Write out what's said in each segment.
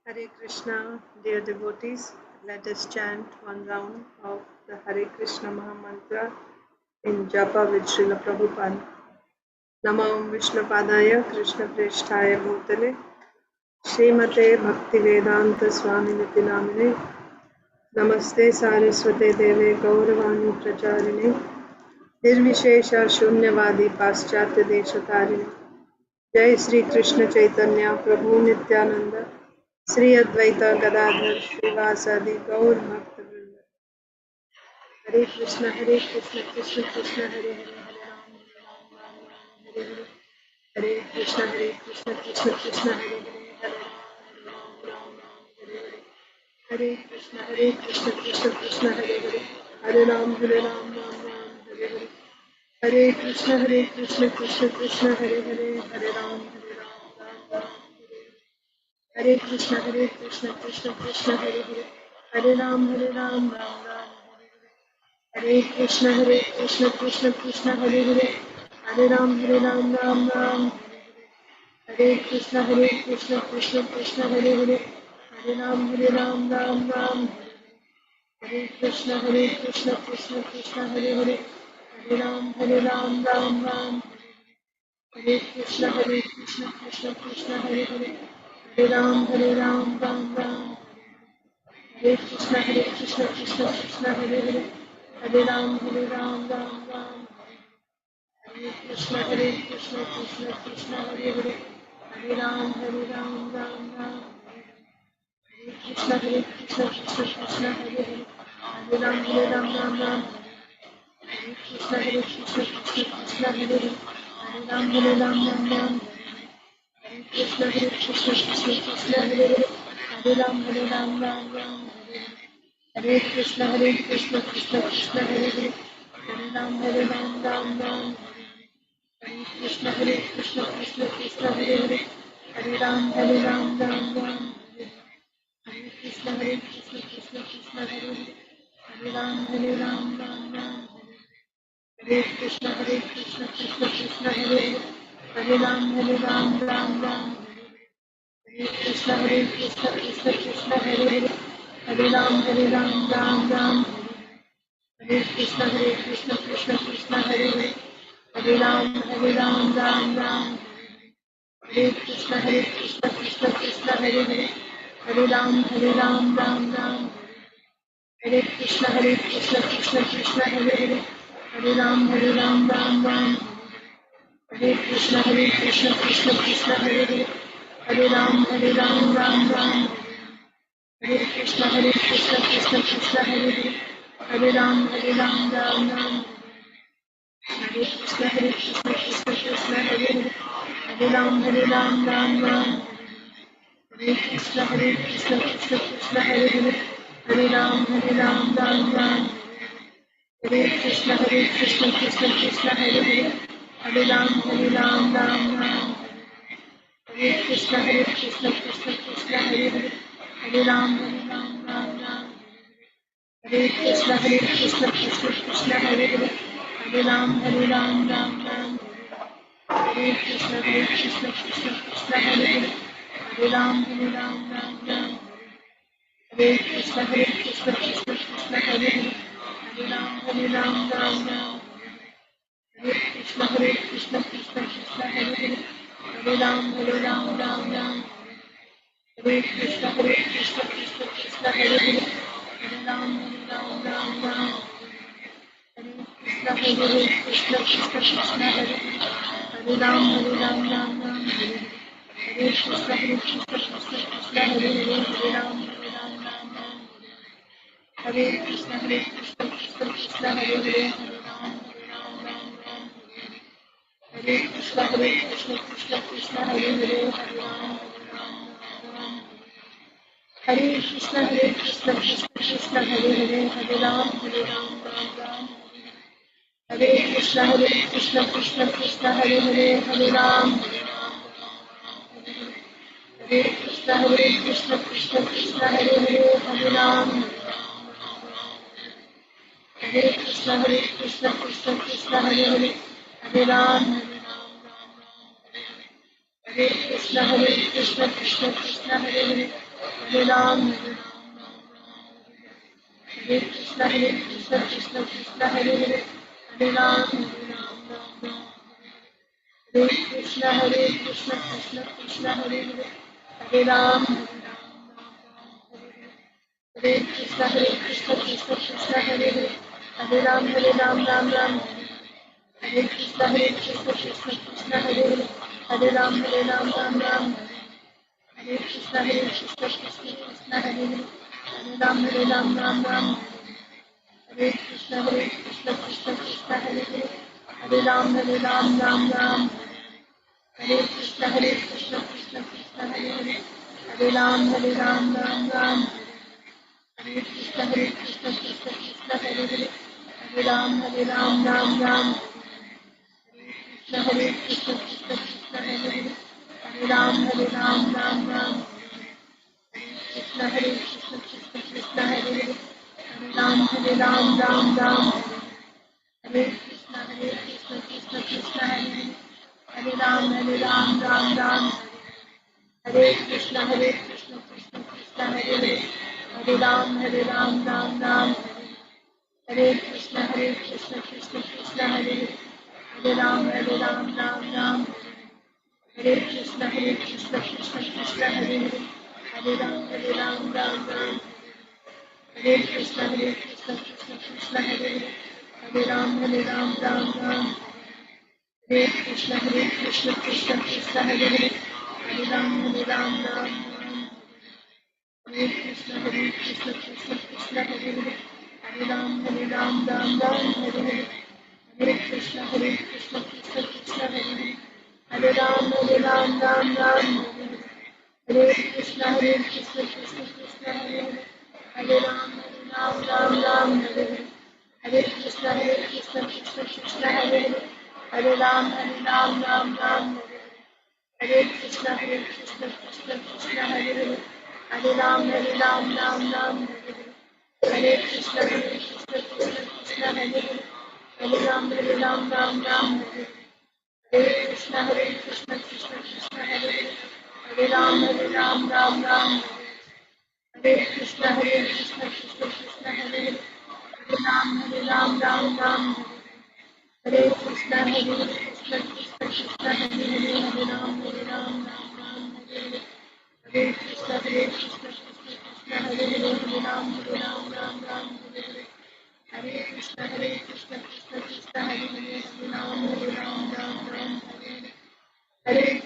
Hare Krishna, dear devotees, let us chant one round of the Hare Krishna Maha Mantra in Japa with Srila Prabhupada. Namo Vishnupadaya Krishna Presthaya Bhutale Srimate Bhaktivedanta Swami Niti Namine Namaste Saraswate Deve Gauravani Pracharine Nirvishesha Shunyavadi Paschatya Deshatarine Jai Sri Krishna Chaitanya Prabhu Nityananda Sri Advaita Gadadhar Srivasadi Gaur Bhakta Vrinda Hare Krishna Krishna Krishna Hare Hare Hare Krishna Krishna Krishna Hare Hare Hare Krishna Krishna Krishna Hare Hare Hare Ram Hare Hare Hare Hare Krishna Krishna Krishna Hare Hare Hare Ram Hare Krishna Krishna Hare Hare Hare Ram Ram Ram Hare Krishna Krishna Hare Hare Hare Ram Ram Ram Hare Krishna Krishna Hare Hare Hare Ram Ram Ram Hare Krishna Krishna Hare Hare Hare Ram Ram Ram Hare Krishna Krishna Hare Hare Hare Ram Ram Ram Hare Krishna Krishna Hare Hare Hare Ram Ram Ram Hare Krishna Krishna Hare Hare Hare Ram Ram Ram Hare Krishna Krishna Hare Hare Hare Ram Ram Hare Krishna Krishna Hare Hare Hare Ram Ram Hare Krishna Krishna Hare Hare Hare Ram Ram Hare Krishna Krishna Hare Hare Hare Ram Ram Hare Krishna Krishna Hare Hare Hare Ram Ram Hare Krishna Krishna Hare Hare Hare Ram Ram Hare Krishna Krishna Hare Hare Hare Ram Ram Hare Krishna Krishna Hare Hare Hare Ram Ram Hare Krishna Krishna Hare Hare Hare Ram Ram Hare Krishna Krishna Hare Hare Hare Ram Ram Hare Krishna Krishna Hare Hare Hare Ram Ram Hare Krishna Krishna Hare Hare Hare Ram Ram Hare Krishna Krishna Hare Hare Hare Ram Ram Hare Krishna Krishna Hare Hare Hare Ram Ram Hare Krishna Krishna Hare Hare Hare Ram Ram Hare Krishna Krishna Hare Hare Hare Ram Ram Hare Krishna Krishna Hare Hare Hare Ram Ram Hare Krishna Krishna Hare Hare Hare Ram Ram Hare Krishna Krishna Hare Hare Hare Ram Ram Hare Krishna Krishna Hare Hare Hare Ram Ram Hare Krishna Krishna Hare Hare Hare Ram Ram Hare Krishna Krishna Hare Hare Hare Ram Ram Hare Krishna Krishna Hare Hare Hare Ram Ram Hare Krishna Krishna Hare Hare Hare Ram Ram Hare Krishna Krishna Hare Hare Hare Ram Ram Hare Krishna Krishna Hare Hare Hare Ram Hare Krishna Krishna Hare Hare Hare Ram Hare Krishna Krishna Hare Hare Hare Ram Hare Krishna Krishna Hare Hare Hare Ram Hare Krishna Krishna Hare Hare Hare Ram Hare Krishna Krishna Hare Hare Hare Ram, Hare Krishna, Krishna Krishna, Hare Hare, Hare Ram, Hare Krishna, Krishna Krishna, Hare Hare, Hare Ram, Hare Krishna, Krishna Krishna, Hare Hare, Hare Ram, Ram Ram, Hare Krishna, Krishna Krishna, Hare Hare, Hare Ram, Ram Ram, Hare Krishna, Krishna Krishna, Hare Hare, Hare Ram, Ram Ram, Hare Krishna, Krishna Krishna, Hare Hare, Hare Ram, Ram Ram, Hare Krishna, Krishna Krishna, Hare Hare, Hare Ram, Ram Ram, Hare Krishna, Krishna Krishna, Hare Hare, Hare Ram, Ram Ram, Hare Krishna, Krishna Krishna, Hare Hare, Hare Ram, Ram Ram, Krishna, Krishna Krishna, Hare Hare, Hare Ram, Ram Ram, Hare Krishna, Krishna Krishna, Hare Hare, Hare Ram, Ram Ram, Hare Krishna, Krishna Krishna, Hare Hare, Hare Ram, Ram Ram, Hare Krishna, Krishna Krishna, Hare Hare, Hare Ram, Ram Ram, Hare Krishna, Krishna Krishna, Hare Hare, Hare Ram, Ram Ram, Hare Krishna, Krishna Krishna, Hare Hare, Hare Ram, Ram Ram, Hare Krishna, Krishna Krishna, Hare Hare, Hare Ram, Ram Hare Krishna, Krishna Krishna, Hare Hare, Hare Ram, Ram Hare Hare, Hare Krishna, Krishna Krishna, Hare Hare, Hare Ram, Ram Hare Krishna, Krishna Krishna, Hare Hare, Hare Ram, Ram Hare Hare, Hare Krishna, Krishna Krishna, Hare Hare, Hare Ram, Ram Hare Krishna, Krishna Krishna, Hare Hare, Hare Ram, Ram Hare Krishna, Krishna Krishna, Hare Hare, Hare Ram, Ram Hare Krishna, Krishna Krishna, Hare Hare, Hare Ram, Ram Hare Krishna, Krishna Krishna, Hare Hare, Hare Ram, Ram Hare Krishna, Krishna Krishna, Hare Hare, Hare Ram, Ram Hare Hare, Hare Krishna, Krishna Krishna, Hare Hare, Hare Ram, Ram Hare Hare, Hare Krishna, Krishna Krishna, Hare Hare, Hare Ram, Ram Hare Hare, Hare Krishna, Krishna Krishna, Hare Hare, Hare Ram, Ram Hare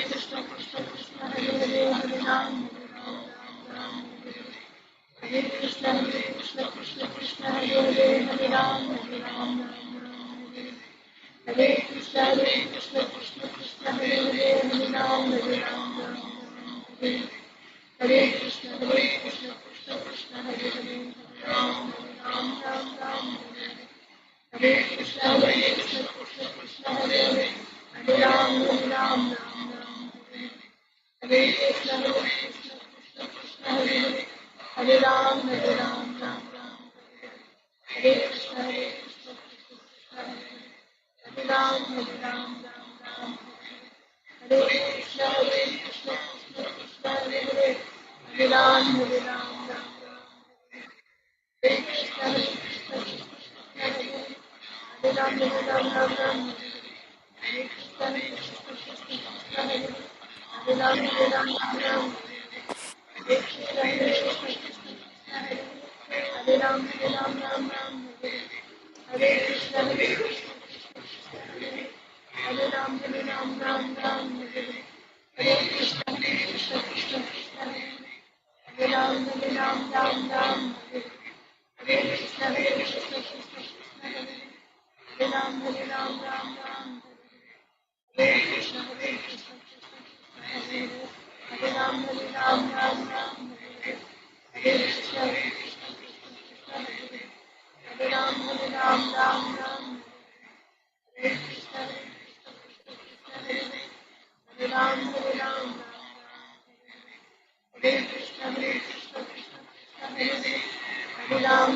Krishna, Krishna Krishna, Hare Hare, Hare Ram, Ram Hare Krishna, Krishna Krishna, Hare Hare, Hare Ram, Hare Krishna, Krishna Krishna, Hare Hare, Hare Ram, Ram Hare Krishna, Krishna Krishna, Hare Hare, Hare Ram, Ram Hare Krishna, Krishna Krishna, Hare Hare, Hare Ram, Ram Hare Krishna, Krishna Krishna, Hare Hare, Hare Ram, Ram Hare Krishna, Krishna Krishna, Hare Hare, Hare Ram, Hare Krishna, Krishna Krishna, Hare Hare, Hare Ram, Ram Hare Krishna, Krishna Krishna, Hare Hare, Hare Ram, Ram Hare Krishna, Krishna Krishna, Hare Hare, Hare Ram, Ram Hare Krishna, Krishna Hare Ram, Ram Hare Krishna, Krishna Krishna, Hare Hare Ram, Ram Hare Krishna, Krishna Krishna, Hare Hare Ram, Ram Hare Krishna, Krishna Krishna, Hare Hare Ram, Ram Hare Krishna, Krishna Krishna, Hare Ram, Hare Krishna, Hare Ram, Hare Krishna, Krishna Krishna, Hare Hare, Hare Ram,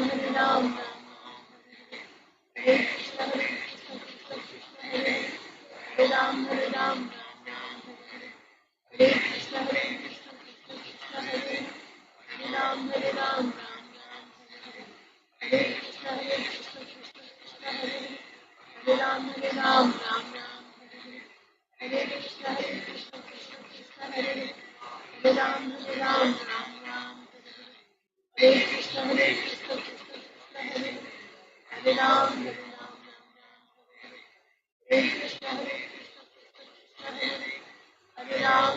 Hare Krishna, Krishna Krishna, Hare Hare, Hare Ram, Hare Krishna, Krishna Krishna, Hare Hare Krishna Krishna Krishna Hare Hare Ram Ram Hare Krishna Krishna Krishna Hare Hare Ram Hare Krishna Krishna Hare Ram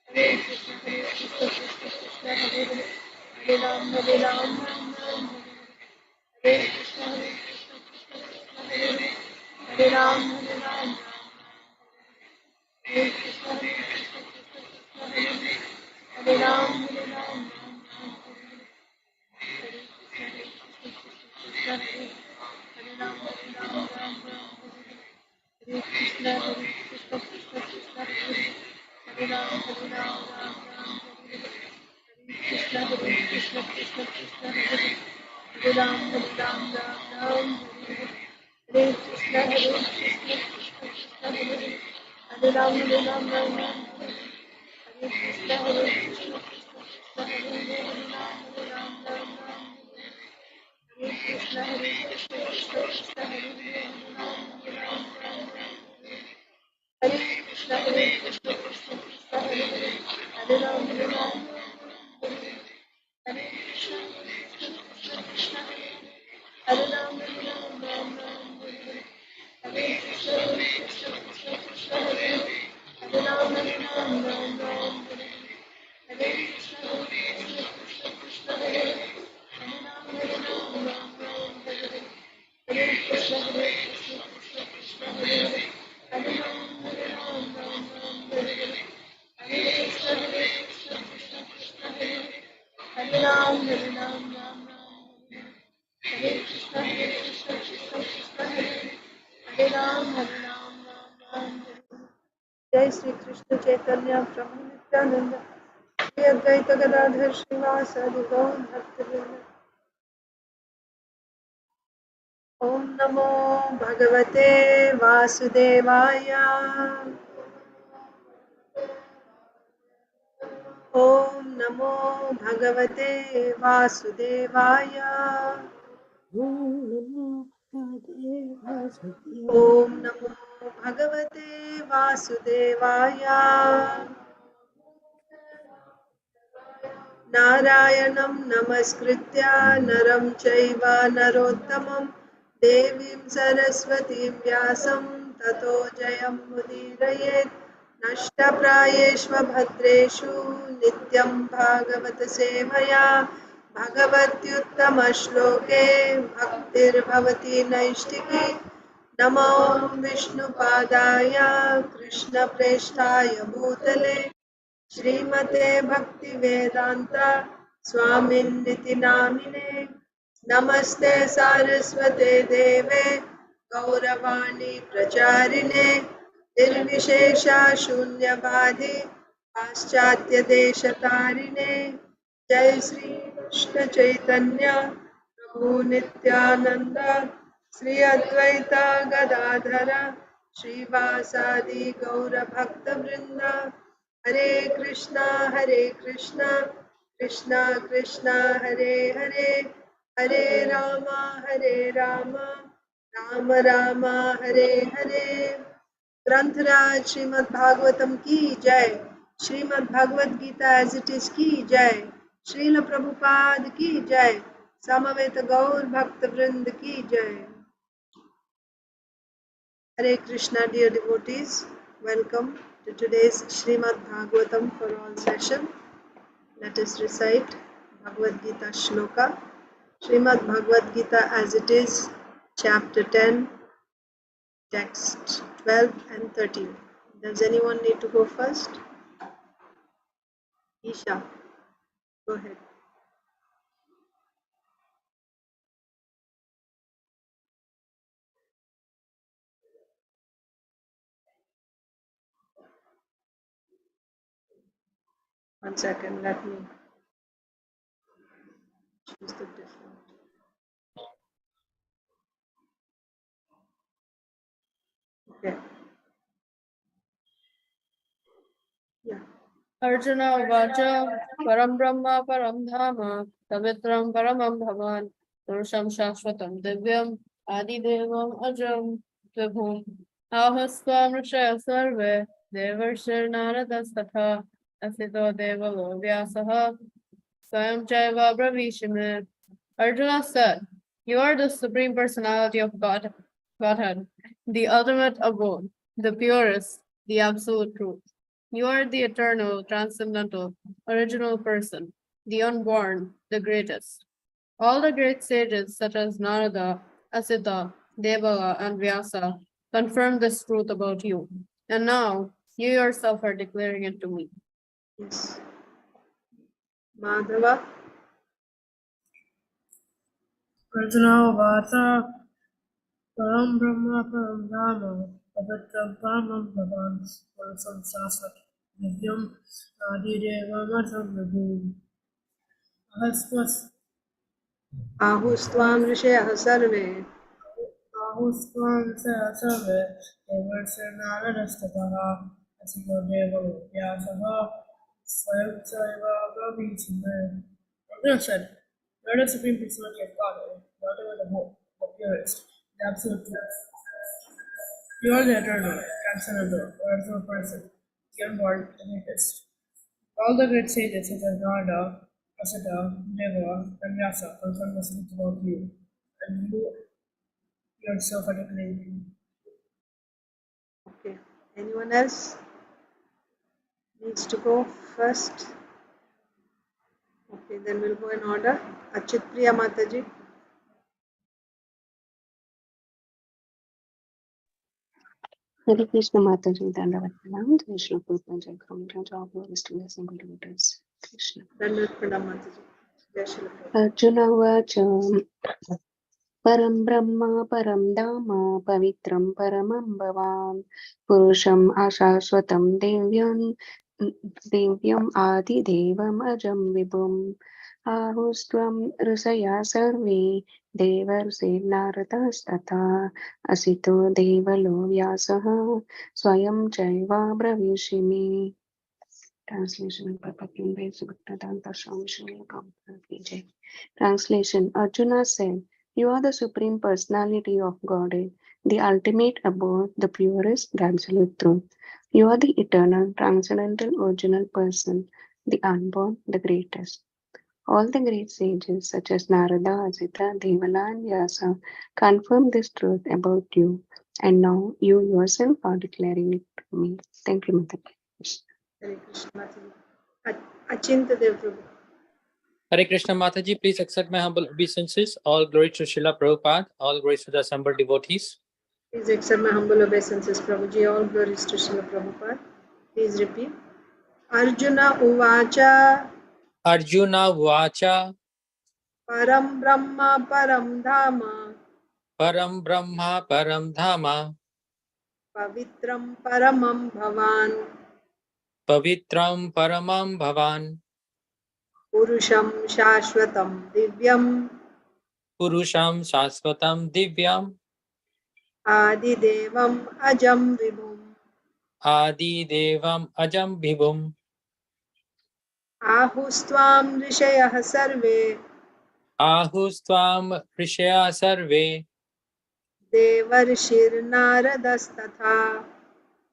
Hare Krishna Krishna Krishna Hare Hare Ram Hare Krishna Hare Ram Hare Krishna Hare Ram Hare Krishna Krishna Krishna Hare Ram Krishna Krishna Krishna Hare Ram Ram Hare Krishna Krishna Krishna Hare Ram Hare Krishna Krishna Krishna Hare Krishna Krishna Krishna Hare Krishna Krishna Krishna Hare Ram Hare Krishna Krishna Krishna Hare Ram Hare Krishna Krishna Krishna Hare Ram Hare Krishna Krishna Hare Hare Krishna Krishna Hare Hare Ram Hare Krishna Krishna Krishna Hare Ram Jai Shri Krishna Chaitanya Prabhu Nityananda Shri Advaita Gadadhar Srivasadi Gaur Bhaktavrinda Om Namo Bhagavate Vasudevaya Om Namo Bhagavate Vasudevaya Om Namo Bhagavate Vasudevaya Narayanam Namaskritya Naram Chaiva Narottamam Devim Saraswatim Vyasam Tato Jayam Mudirayet Nashtaprayeshva Bhadreshu Nityam Bhagavata Sevaya Bhagavatyuttama Shloke Bhaktir Bhavati Naishtiki Namo Vishnu Padaya Krishna Preshtaya Bhutale Srimate Bhakti Vedanta Swaminiti Namine Namaste Saraswate Deve Gauravani Pracharine Nirvishesha Shunyavadi Paschatya Deshatarine Jai Sri Krishna Chaitanya Prabhu Nityananda Sri Advaita Gadadhara Srivasadi Gaura Bhakta Vrinda Hare Krishna Krishna Krishna Hare Hare Hare Rama Rama Rama Hare Hare ग्रंथराज Shrimad Bhagavatam की जय Shrimad Bhagavad Gita as it is की जय श्रील प्रभुपाद की जय समवेत गौर भक्त वृंद की जय Hare Krishna, dear devotees, welcome to today's Srimad Bhagavatam for all session. Let us recite Bhagavad Gita Sloka, Srimad Bhagavad Gita as it is, chapter 10, text 12 and 13. Does anyone need to go first? Isha, go ahead. One second, let me choose the different. Okay. Yeah. Arjuna Vacha Param Brahma Param Dhama Pavitram Paramam Bhavan Purusham Shashvatam Divyam Adidevam Ajam Vibhum Ahasvam Rishaya Sarve Devarshir Naradastatha Asito Devalo Vyasaha Swayam Jaiva Bravishime. Arjuna said, "You are the Supreme Personality of Godhead, the ultimate abode, the purest, the absolute truth. You are the eternal, transcendental, original person, the unborn, the greatest. All the great sages such as Narada, Asita, Devala, and Vyasa confirm this truth about you. And now you yourself are declaring it to me." Yes. Madhava. Arjuna Vata Param Brahma Param Dhamma Pavitram Paramam Bhavan Purusam Sasat Divyam Adideva Matam Vibhu Ahustvam Rishaya Sarve Ahustvam Sarve Devarsanarastataha Asiko Deva Vyasaha Swayam Saiva Brahmishime. Arjuna said, "You are the Supreme Personality of God, the ultimate of hope, the purest, the absolute truth. You are the eternal, transcendental, original person, the unborn, the greatest. All the great sages such as Narada, Asita, Deva, and Vyasa confirm the truth about you, and you yourself are declaring. Okay. Anyone else needs to go first? Okay, then we'll go in order. Achit Priya Mataji. Hare Krishna Mataji, Dandavat Pranam, Jai Srila Prabhupada, Jai Krishna, Jai Glories to the single devotees. Krishna. Dandavat Pranam Mataji. Jai Srila Prabhupada. Arjuna Vacha Param Brahma Param Dhamma Pavitram Paramam Bhavan Purusham Ashashvatam Devyam Adi Devam Ajam Vibhum Ahustvam Rusaya Sarve Devarse Naradas Asito Devalo Vyasaha Swayam Chaiva Bravishimi. Translation by Bhakti Bhaktivedanta Swami Srila Prabhupada PJ. Translation. Arjuna said, "You are the Supreme Personality of Godhead, the ultimate abode, the purest, the absolute truth. You are the eternal, transcendental, original person, the unborn, the greatest. All the great sages such as Narada, Asita, Devala, and Vyasa confirm this truth about you, and now you yourself are declaring it to me." Thank you, Mother. Hare Krishna Mataji. Achinta Dev Prabhu. Hare Krishna Mataji, please accept my humble obeisances. All glory to Srila Prabhupada, all glories to the assembled devotees. Please accept my humble obeisances, Prabhuji. All glories to Srila Prabhupada. Please repeat. Arjuna Uvacha Arjuna Vacha Param Brahma Param Dhama Param Brahma Param Dhama Pavitram Paramam Bhavan Pavitram Paramam Bhavan Purusham Shashvatam Divyam Purusham Shasvatam Divyam Adi Devam Ajam Vibhum Adi Devam Ajam Vibhum Ahustvam Rishayah Sarve Ahustvam Rishaya Sarve Devarshir Naradastatha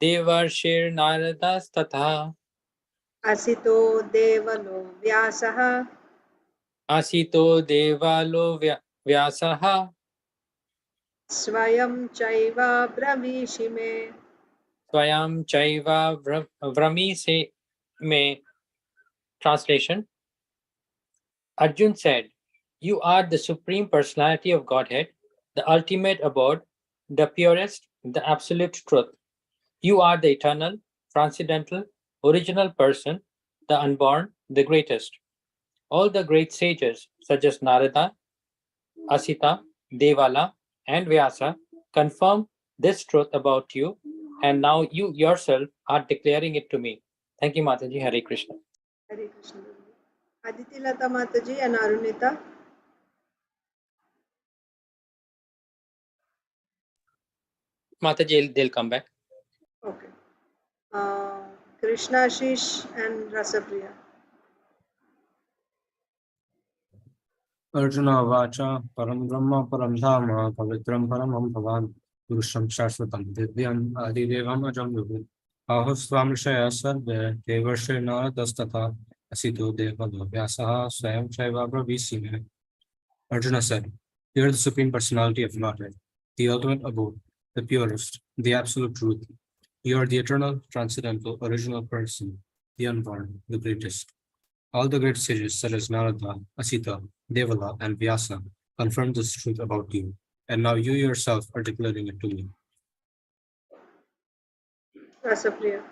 Devarshir Naradas Tatha Asito Devalo Vyasaha Asito Devalo Vyasaha Swayam Chaiva Bravishime. Swayam Chaiva Vramise Me. Translation. Arjun said, "You are the Supreme Personality of Godhead, the ultimate abode, the purest, the absolute truth. You are the eternal, transcendental, original person, the unborn, the greatest. All the great sages, such as Narada, Asita, Devala, and Vyasa, confirm this truth about you, and now you yourself are declaring it to me." Thank you, Mataji. Hare Krishna. Hare Krishna. Aditi Lata Mataji and Arunita. Mataji, they'll come back. Okay. Krishna Ashish and Rasapriya. Arjuna Vacha Param Brahma Param Dhama Pavitram Paramam Bhavan Purusham Shashvatam Divyam Adidevam Ajam Vibhu Ahusvam Rishaya Sarve Devarshi Naradastata Asito Devalo Vyasaha Swayam Chaiva Brahvisime. Arjuna said, "You are the Supreme Personality of Godhead, the ultimate abode, the purest, the absolute truth. You are the eternal, transcendental, original person, the unborn, the greatest. All the great sages such as Narada, Asita, Devala, and Vyasa confirmed this truth about you, and now you yourself are declaring it to me." Rasapriya.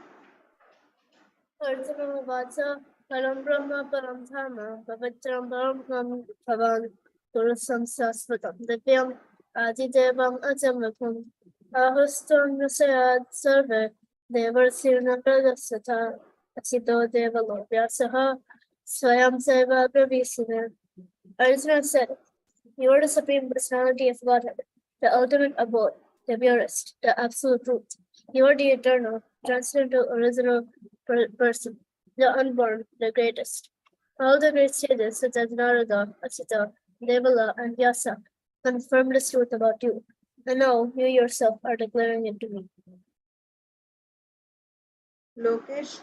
Arjuna Vacha Param Brahma Param Dharma Pavitram Param Bhavan Purusham Shashvatam Divyam Adidevam Ajam Vipum Ahustam Visayad Sarve Devarsirna Pradasata Asito Devalo Vyasaha Swayam Seva Brahvisime. Arjuna said, "You are the Supreme Personality of Godhead, the ultimate abode, the purest, the absolute truth. You are the eternal, transcendental, original person, the unborn, the greatest. All the great sages such as Narada, Asita, Devala, and Vyasa confirm this truth about you, and now you yourself are declaring it to me." Lokesh.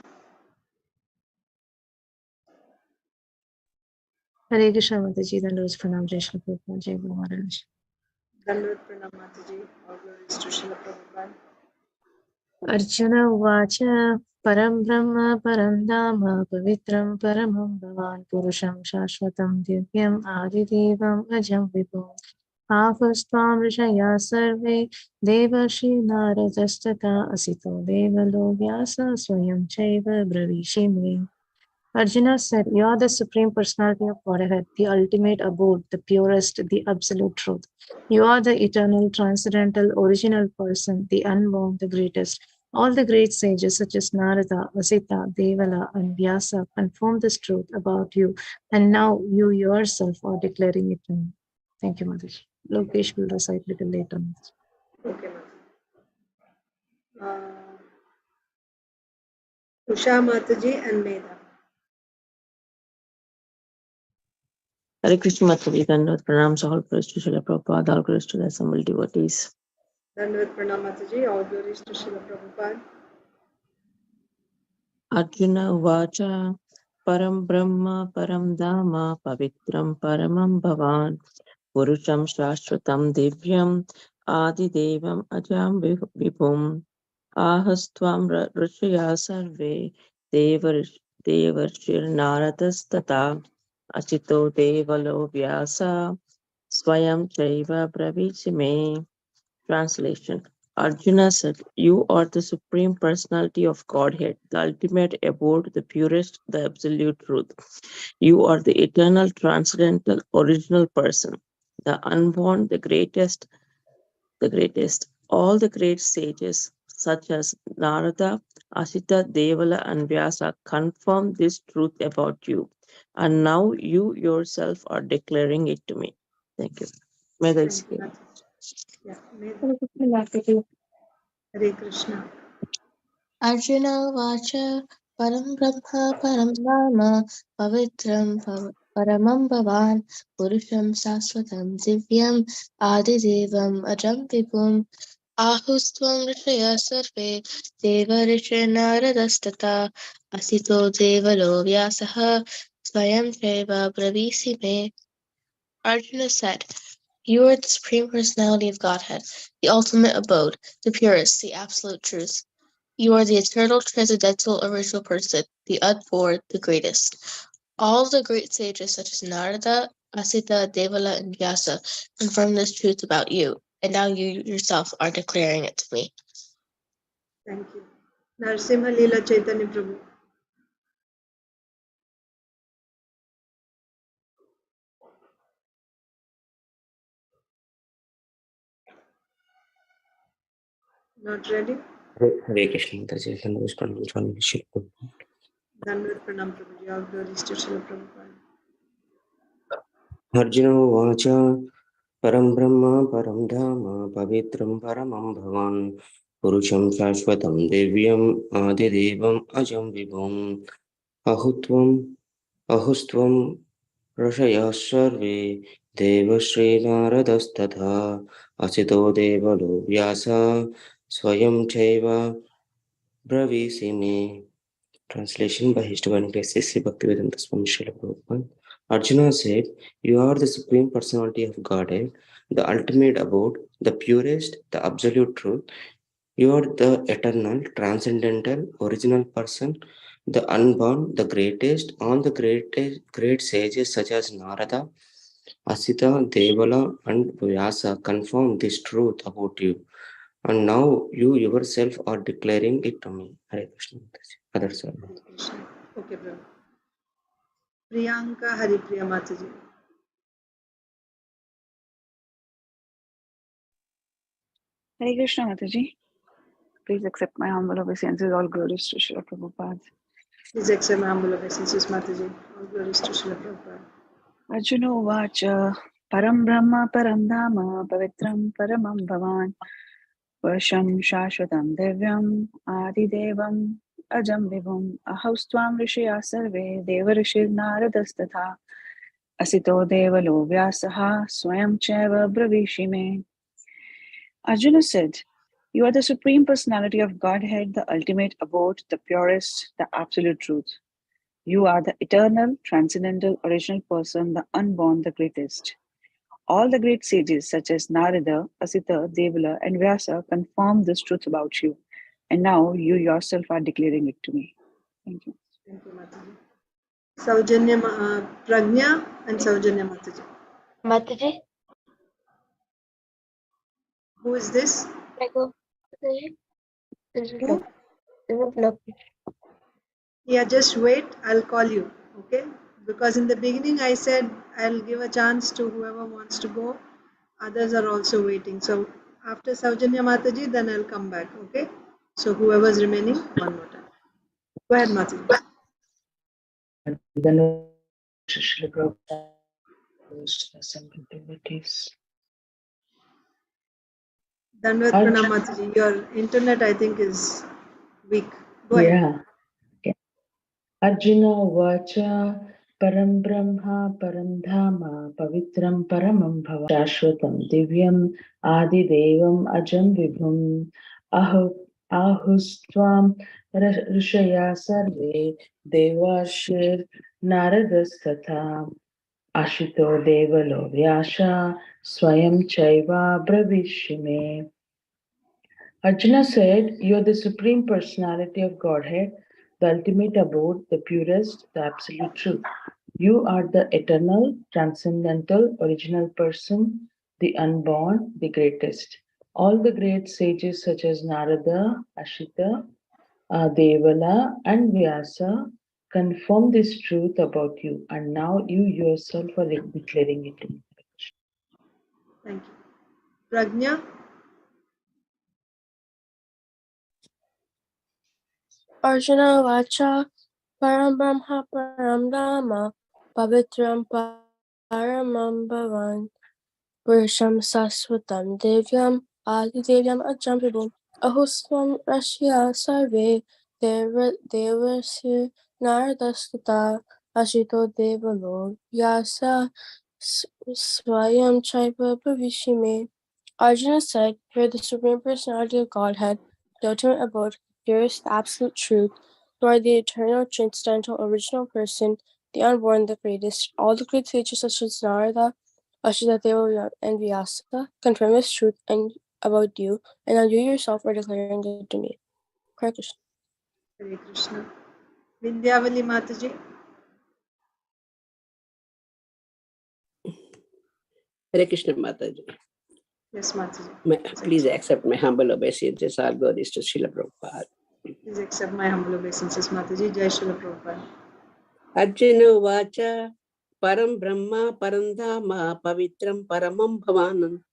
Hare Krishna Mataji, Dandavat Pranam, Jai Srila Prabhupada, Jai Guru Maharaj. Dandavat Pranam Mataji. All glories to Srila Prabhupada. Arjuna Uvacha Param Brahma Param Dhama Pavitram Paramam Bhavan Purusham Shashvatam Divyam Adidevam Ajam Vibhum Ahustvam Rishaya Sarve Devarshi Naradastata Asito Devalo Vyasa Swayam Chaiva Bravishime. Arjuna said, "You are the Supreme Personality of Godhead, the ultimate abode, the purest, the absolute truth. You are the eternal, transcendental, original person, the unborn, the greatest. All the great sages such as Narada, Vasita, Devala, and Vyasa confirm this truth about you, and now you yourself are declaring it to me." Thank you, Mother. Lokesh will recite a little later. Okay, Usha Mataji and Medha. Hare Krishna Mataji, Dandavat Pranams, all praise to Srila Prabhupada, all praise to the assembled devotees. Dandavat Pranam Mataji. All glories to Srila Prabhupada. Arjuna Vacha Param Brahma Param Dhama Pavitram Paramam Bhavan Purusham Shashvatam Divyam Adidevam Ajam Vibhum Ahastvam Rishaya Sarve Devarshir Naradastata Asito Devalo Vyasa Swayam Chaiva Bravishime. Translation. Arjuna said, "You are the Supreme Personality of Godhead, the ultimate abode, the purest, the absolute truth. You are the eternal, transcendental, original person, the unborn, the greatest, the greatest. All the great sages, such as Narada, Asita, Devala, and Vyasa, confirm this truth about you. And now you yourself are declaring it to me." Thank you. May the Thank you, Mataji. Yeah, Medha. Hare Krishna. Arjuna Vacha Param Brahma Param Dharma Pavitram Paramam Bhavan Purusham Saswatam Divyam Adidevam Ajam Vipum Ahustvam Rishaya Sarve Devarisha Naradastata Asito Devalo Vyasaha Swayam Chaiva Bravisi. Arjuna said, "You are the Supreme Personality of Godhead, the ultimate abode, the purest, the absolute truth. You are the eternal, transcendental, original person, the unborn, the greatest. All the great sages such as Narada, Asita, Devala, and Vyasa confirm this truth about you, and now you yourself are declaring it to me." Thank you. Narsimha Leela Chaitanya Prabhu. Not ready? Hare Krishna Mataji, Dandavat Pranam, Srila Prabhupada. Dandavat Pranam Prabhuji. All glories to Srila Prabhupada. Arjuna Vacha Param Brahma Param Dhama Pavitram Paramam Bhavan Purusham Shashvatam Divyam Adidevam Ajam Vibhum Ahustvam ऋषयः सर्वे देवश्रीनारदस्तथा असितो देवलो व्यासः स्वयं चैव ब्रवीषि मे. Translation by His Divine Grace Sri Bhaktivedanta Swami Srila Prabhupada. Arjuna said, "You are the Supreme Personality of Godhead, the ultimate abode, the purest, the absolute truth. You are the eternal, transcendental, original person, the unborn, the greatest. All the great sages such as Narada, Asita, Devala, and Vyasa confirm this truth about you. And now you yourself are declaring it to me." Hare Krishna. Others are. Hare Krishna. Okay, Prabhu. Priyanka Haripriya Mataji. Hare Krishna Mataji. Please accept my humble obeisances. All glories to Srila Prabhupada. Please accept my humble obeisances, Mataji. All glories to Srila Prabhupada. Arjuna Vacha Param Brahma Param Dhama Pavitram Paramam Bhavan Varsham Shashvatam Divyam Adidevam Ajam Vibhum Ahaustvam Rishya Sarve Devarishir Naradastatha Asito Devalo Vyasaha Swayam Chaiva Bravishime. Arjuna said, "You are the Supreme Personality of Godhead, the ultimate abode, the purest, the absolute truth. You are the eternal, transcendental, original person, the unborn, the greatest. All the great sages such as Narada, Asita, Devala, and Vyasa confirm this truth about you. And now you yourself are declaring it to me." Thank you. Thank you, Mataji. Saujanya Pragnya and Saujanya Mataji. Mataji, Who is this? I go. Mataji, this is Who? Loki. This is Loki. Yeah, just wait. I'll call you. Okay? Because in the beginning I said I'll give a chance to whoever wants to go. Others are also waiting. So after Saujanya Mataji, then I'll come back. Okay? So whoever's remaining, one more time. Go ahead, Mataji. Dandavat Pranam Mataji. Your internet, I think, is weak. Go ahead. Yeah. Arjuna Vacha Param Brahma Param Dhama Pavitram Paramam Bhava Shashvatam Divyam Adi Devam Ajam Vibhum Ahustvam Rishaya Sarve Devashir Naradastatha Ashito Devalo Vyasa Swayam Chaiva Bravishime. Arjuna said, "You are the Supreme Personality of Godhead, the ultimate abode, the purest, the absolute truth. You are the eternal, transcendental, original person, the unborn, the greatest. All the great sages such as Narada, Ashita, Devala, and Vyasa confirm this truth about you, and now you yourself are declaring it. Thank you. Pragnya. Arjuna Vacha Param Brahma Param Dhamma Pavitram Paramam Bhavan Purusham Saswatam Devyam Adidevyam Ajam Vibhum Ahusvam Rashya Sarve Devasya Naradastata Ashito Devalo Vyasa Swayam Chaiva Bhavishime. Arjuna said, "Hear the Supreme Personality of Godhead, the ultimate abode, purest, absolute truth. You are the eternal, transcendental, original person, the unborn, the greatest. All the great sages such as Narada, Ashita, and Vyasa confirm this truth and about you, and now you yourself are declaring it to me." Hare Krishna. Hare Krishna. Vindhyavali Mataji. Hare Krishna Mataji. Yes, Mataji. Please accept my humble obeisances. All glories to Srila Prabhupada. Please accept my humble obeisances, Mataji. Jai Srila Prabhupada. Arjuna Vacha Param Brahma Param Dhama Pavitram Paramam Bhavanam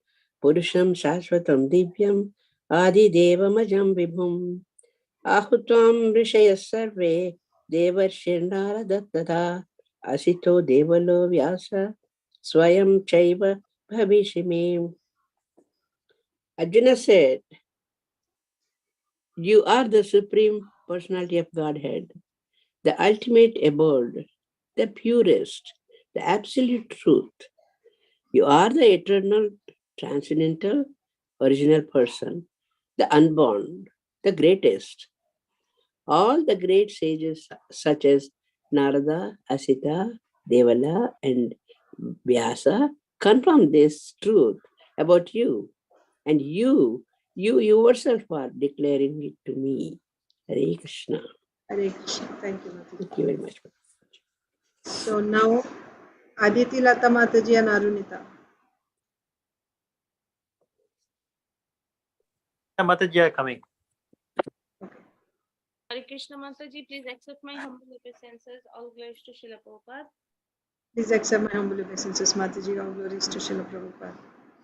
Purusham Shashvatam Divyam Adi Devamajam Vibhum Ahutvam Rishaya Sarve Devarshir Naradattata Asito Devalo Vyasa Swayam Chaiva Bhavishime. Arjuna said, "You are the Supreme Personality of Godhead, the ultimate abode, the purest, the absolute truth. You are the eternal, transcendental, original person, the unborn, the greatest. All the great sages such as Narada, Asita, Devala, and Vyasa confirm this truth about you. And you yourself are declaring it to me. Hare Krishna. Hare Krishna. Thank you, Mataji. Thank you very much. So now, Aditi Lata Mataji and Arunita. Mataji are coming. Hare Krishna Mataji, please accept my humble obeisances. All glories to Srila Prabhupada. Please accept my humble obeisances, Mataji. All glories to Srila Prabhupada.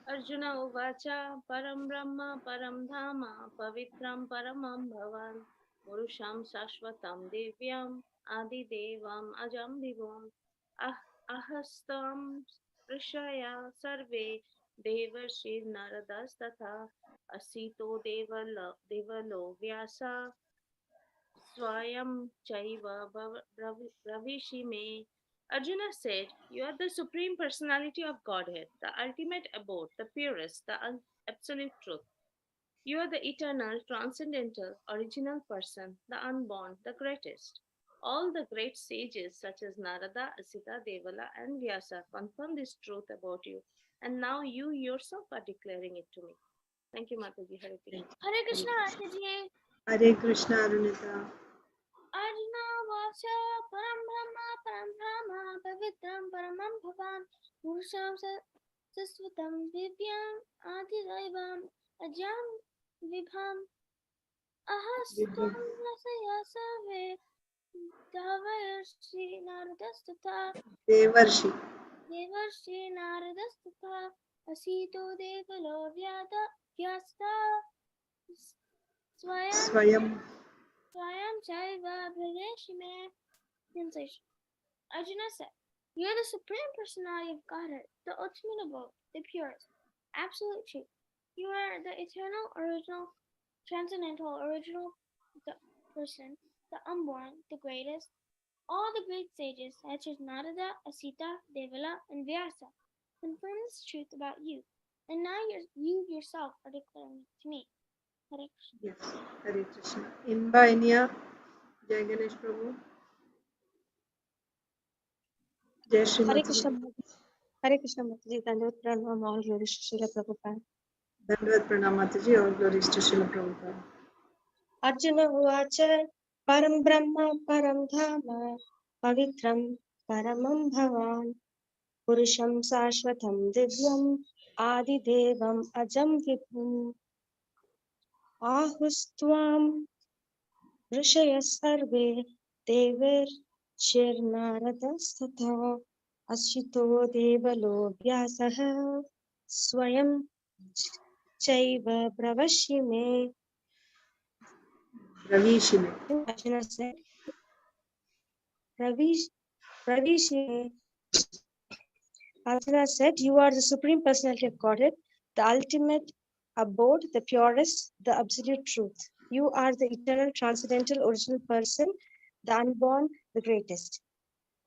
Arjuna Uvacha Param Brahma Param Dhama Pavitram Paramam Bhavan Purusham Shashvatam Divyam Adi Devam Ajam Vibhum Ahastam Prishaya Sarve Devarshi Naradas Tatha Asito Devalo Vyasa Swayam Chaiva Bravishi Me. Arjuna said, "You are the Supreme Personality of Godhead, the ultimate abode, the purest, the absolute truth. You are the eternal, transcendental, original person, the unborn, the greatest. All the great sages such as Narada, Asita, Devala, and Vyasa confirm this truth about you, and now you yourself are declaring it to me." Thank you, Mataji. Hare Krishna. Hare Krishna Mataji. Hare Krishna, Arunita. Arjuna Vacha Param Brahma Param Dhama Pavitram Paramam Bhavan Purusham Sasvatam Divyam Adi Daivam Ajam Vibham Ahastam Rasaya Save Davarshi Naradastata Devarshi. Devarshi Naradastata Asito Devalo Vyasta Swayam. Swayam Chaiva Bhageshime. Translation. Arjuna said, "You are the Supreme Personality of Godhead, the ultimate abode, the purest, absolute truth. You are the eternal, original, transcendental, original person, the unborn, the greatest. All the great sages, such as Narada, Asita, Devala, and Vyasa, confirm this truth about you, and now you yourself are declaring it to me." Hare Krishna. Yes. Hare Krishna. Inba Inia. Jai Ganesh Prabhu. Jai Shri Hare Mataji. Krishna Mataji. Hare Krishna Mataji. Dandavat pranam. All glories to Srila Prabhupada. Dandavat Pranam Mataji. All glories to Srila Prabhupada. Arjuna Uvacha Param Brahma Param Dhama Pavitram Paramam Bhavan Purusham Sashvatam Divyam Adi Devam Ajam Vibhum Ahustvam Rishaya Sarve Dever Shirnaradas Ashito Devalo Vyasaha Swayam Chaiva Pravashime. Ravishime. Arjuna said, Ravishime. Arjuna said, "You are the Supreme Personality of Godhead, the ultimate abode, the purest, the absolute truth. You are the eternal, transcendental, original person, the unborn, the greatest."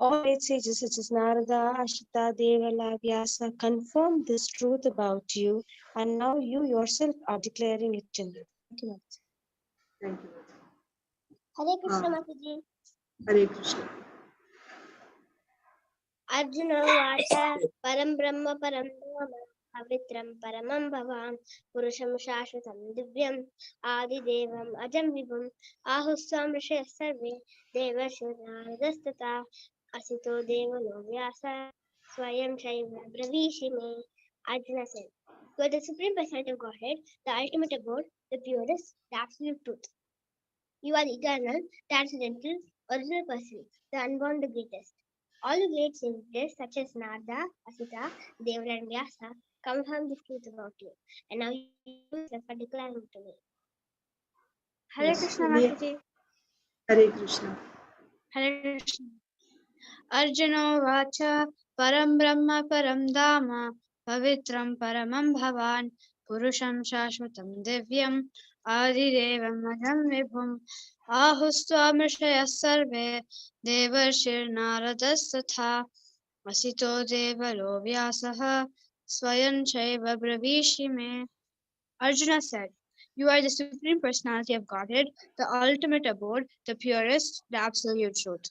All great sages such as Narada, Ashita, Devala, Vyasa confirm this truth about you, and now you yourself are declaring it to me. Thank you, Mataji. Thank you. Hare Krishna Mataji. Hare Krishna. Arjuna Vacha Param Brahma Param Dhama Pavitram Paramam Bhavan Purusham Shashvatam Divyam Adi Devam Ajam Vibhum Ahusam Rishaya Sarve Devarshi Naradastata Asito Devalo Vyasa Swayam Chaiva Bravishime. Arjuna said, "You are the Supreme Personality of Godhead, the ultimate abode, the purest, the absolute truth. You are the eternal, transcendental, original person, the unborn, the greatest. All the great sages, such as Narada, Asita, Devala, and Vyasa, confirm this truth about you, and now you yourself are declaring it to me." Hare Yes. Krishna Inia. Mataji. Hare Krishna. Hare Krishna. Arjuna Vacha Param Brahma Param Dhama Pavitram Paramam Bhavan Purusham Shashvatam Divyam Adi Devam Ajam Vibhum Ahustvam Rishaya Sarve Devarshir Naradas Tatha असito devalo vyasaha swayam chaiva bravishi me. Arjuna said, "You are the Supreme Personality of Godhead, the ultimate abode, the purest, the absolute truth.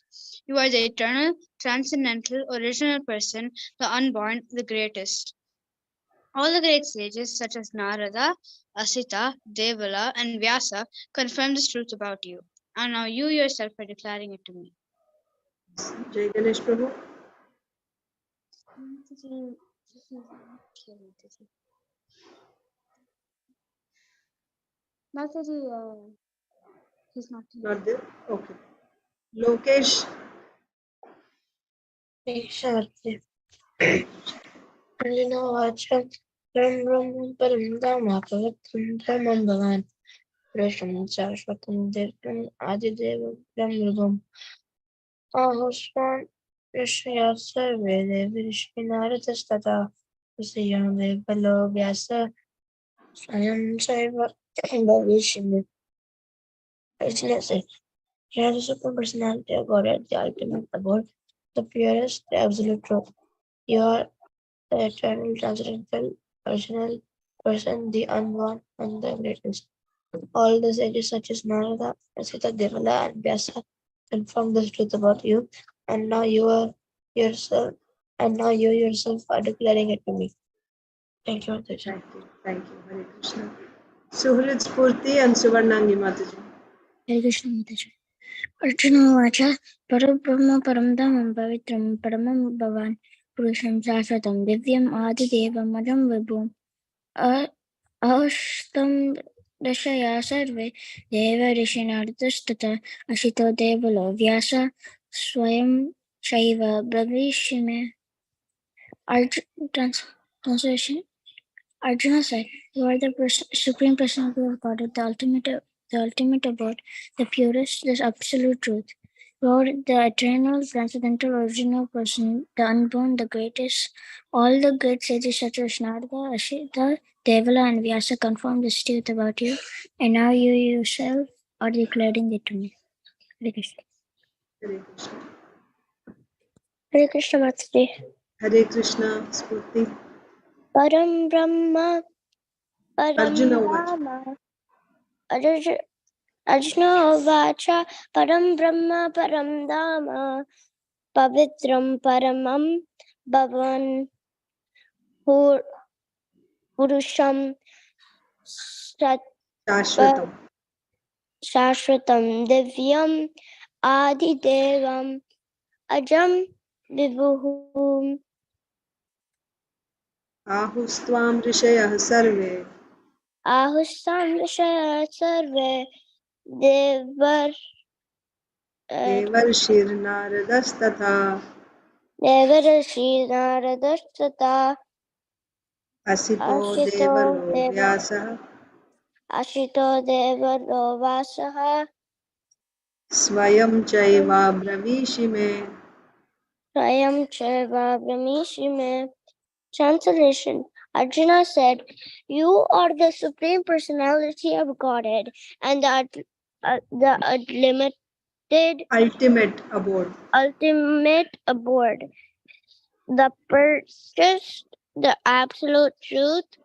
You are the eternal, transcendental, original person, the unborn, the greatest. All the great sages, such as Narada, Asita, Devala, and Vyasa, confirm this truth about you. And now you yourself are declaring it to me." Jai Ganesh Prabhu. Mataji, he's not here. Not there? Okay. Lokesh. Arjuna Vacha Param Brahman Param Dhamma Pavitram Dhamam Bhavan Purusham Shashvatam Divyam Adidevam Brahmrubham Ahusman Rishya Sarve Devi Rishi Naradastata Usayam Devalo Vyasa Swayam Saiva Bhavishimi. Arjuna said, "You are the Supreme Personality of Godhead, the ultimate abode, the purest, the absolute truth. You are the eternal, transcendental, original person, the unborn, and the greatest. All the sages such as Narada, Asita, Devala, and Vyasa confirm this truth about you, and now you yourself are declaring it to me." Thank you, Mataji. Thank you. Thank you. Hare Krishna. Suhrit Spurti and Suvarnangi Mataji. Hare Krishna Mataji. Arjuna Vacha Parabrahma Paramdhamam Pavitram Paramam Bhavan Purusham Shashvatam Divyam Adidevam Ajam Vibhum Ahustam Dashaya Sarve Deva Rishinardastata Ashito Devalo Vyasa Swayam Shaiva Bhavishime. Translation. Arjuna said, "You are the Supreme Personality of Godhead, the ultimate abode, the purest, the absolute truth. You are the eternal, transcendental, original person, the unborn, the greatest. All the great sages such as Narada, Ashita, Devala, and Vyasa confirm this truth about you, and now you yourself are declaring it to me." Hare Krishna. Hare Krishna. Hare Krishna Mataji. Hare Krishna Spurti. Param Brahma Param Arjuna Vacha. Rama Arjuna Vacha Param Brahma Param Dhamma Pavitram Paramam Bhavan Purusham Shashvatam. Shashvatam Divyam Adidevam Ajam Vibhuhum Ahustvam Rishayah Sarve. Ahusam Rishaya Sarve Devar Devarshir Naradastatha. Devarashi Naradastata Asito Ashito Devalo Deva Vyasa. Ashito Devalo Vasaha Swayam Chaiva Bravishime. Swayam Chaiva Brahmishime. Translation. Arjuna said, "You are the Supreme Personality of Godhead and the Ultimate abode. ultimate abode, the purchased, the absolute truth.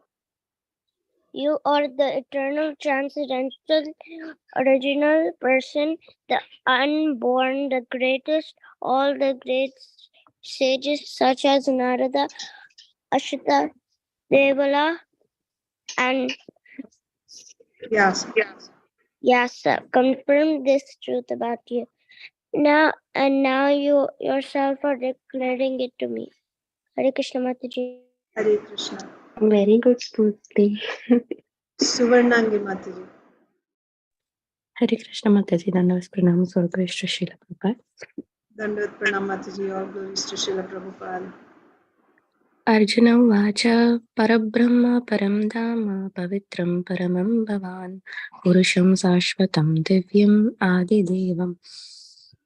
You are the eternal, transcendental, original person, the unborn, the greatest. All the great sages such as Narada, Ashita, Devala, and Yes. Yasa confirm this truth about you. Now you yourself are declaring it to me. Hare Krishna Mataji. Hare Krishna. Very good, Spurti. Suvarnangi Mataji. Hare Krishna Mataji, Dandavat Pranam, all glories to Srila Prabhupada. Dandavat Pranam Mataji. All glories to Srila Prabhupada. Arjuna Vacha Parabrahma Param Dhamma Pavitram Paramam Bhavan Purusham Shashvatam Divyam Adidevam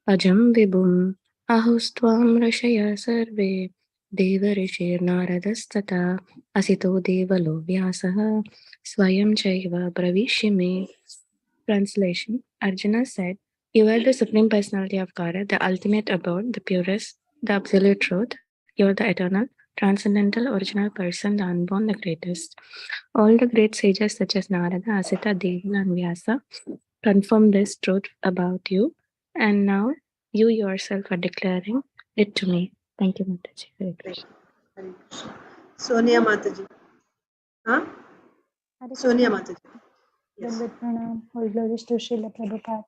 Ajam Vibhum Ahustvam Rashaya Sarve Devarishir Naradastata Asito Devalo Vyasaha Swayam Chaiva Bravishime. Translation. Arjuna said, "You are the Supreme Personality of Godhead, the ultimate abode, the purest, the absolute truth. You're the eternal, transcendental, original person, the unborn, the greatest. All the great sages such as Narada, Asita, Devi, and Vyasa confirm this truth about you, and now you yourself are declaring it to me. Thank you, Mataji. Hare Krishna. Hare Krishna. Sonia Mataji. Huh? Sonia Mataji. Yes. Dandavat pranam. All glories to Srila Prabhupada.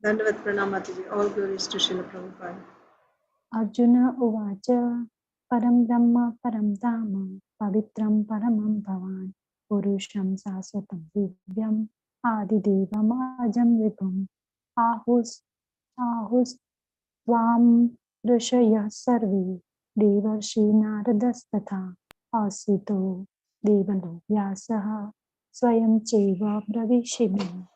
Dandavat pranam Mataji. All glories to Srila Prabhupada. Arjuna uvacha param brahma param dhama pavitram paramam bhavan purusham sasvatam divyam adidevam ajam vipum ahus tvam rishayah sarve devarshi naradastatha asito devalo vyasaha swayam cheva bravishimi.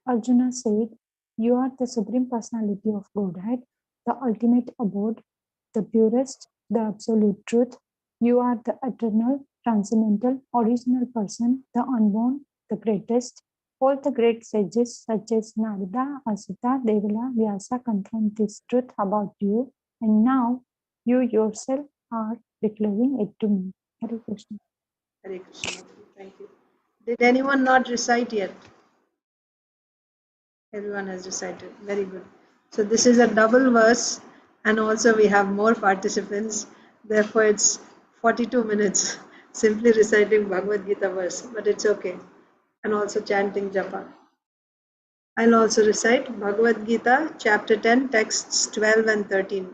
Arjuna said, "You are the Supreme Personality of Godhead, the ultimate abode, the purest, the absolute truth. You are the eternal, transcendental, original person, the unborn, the greatest. All the great sages such as Narada, Asita, Devala, Vyasa confirmed this truth about you, and now you yourself are declaring it to me." Hare Krishna. Hare Krishna. Thank you. Did anyone not recite yet? Everyone has recited. Very good. So this is a double verse, and also we have more participants. Therefore, it's 42 minutes simply reciting Bhagavad Gita verse, but it's okay. And also chanting japa. I'll also recite Bhagavad Gita, chapter 10, texts 12 and 13.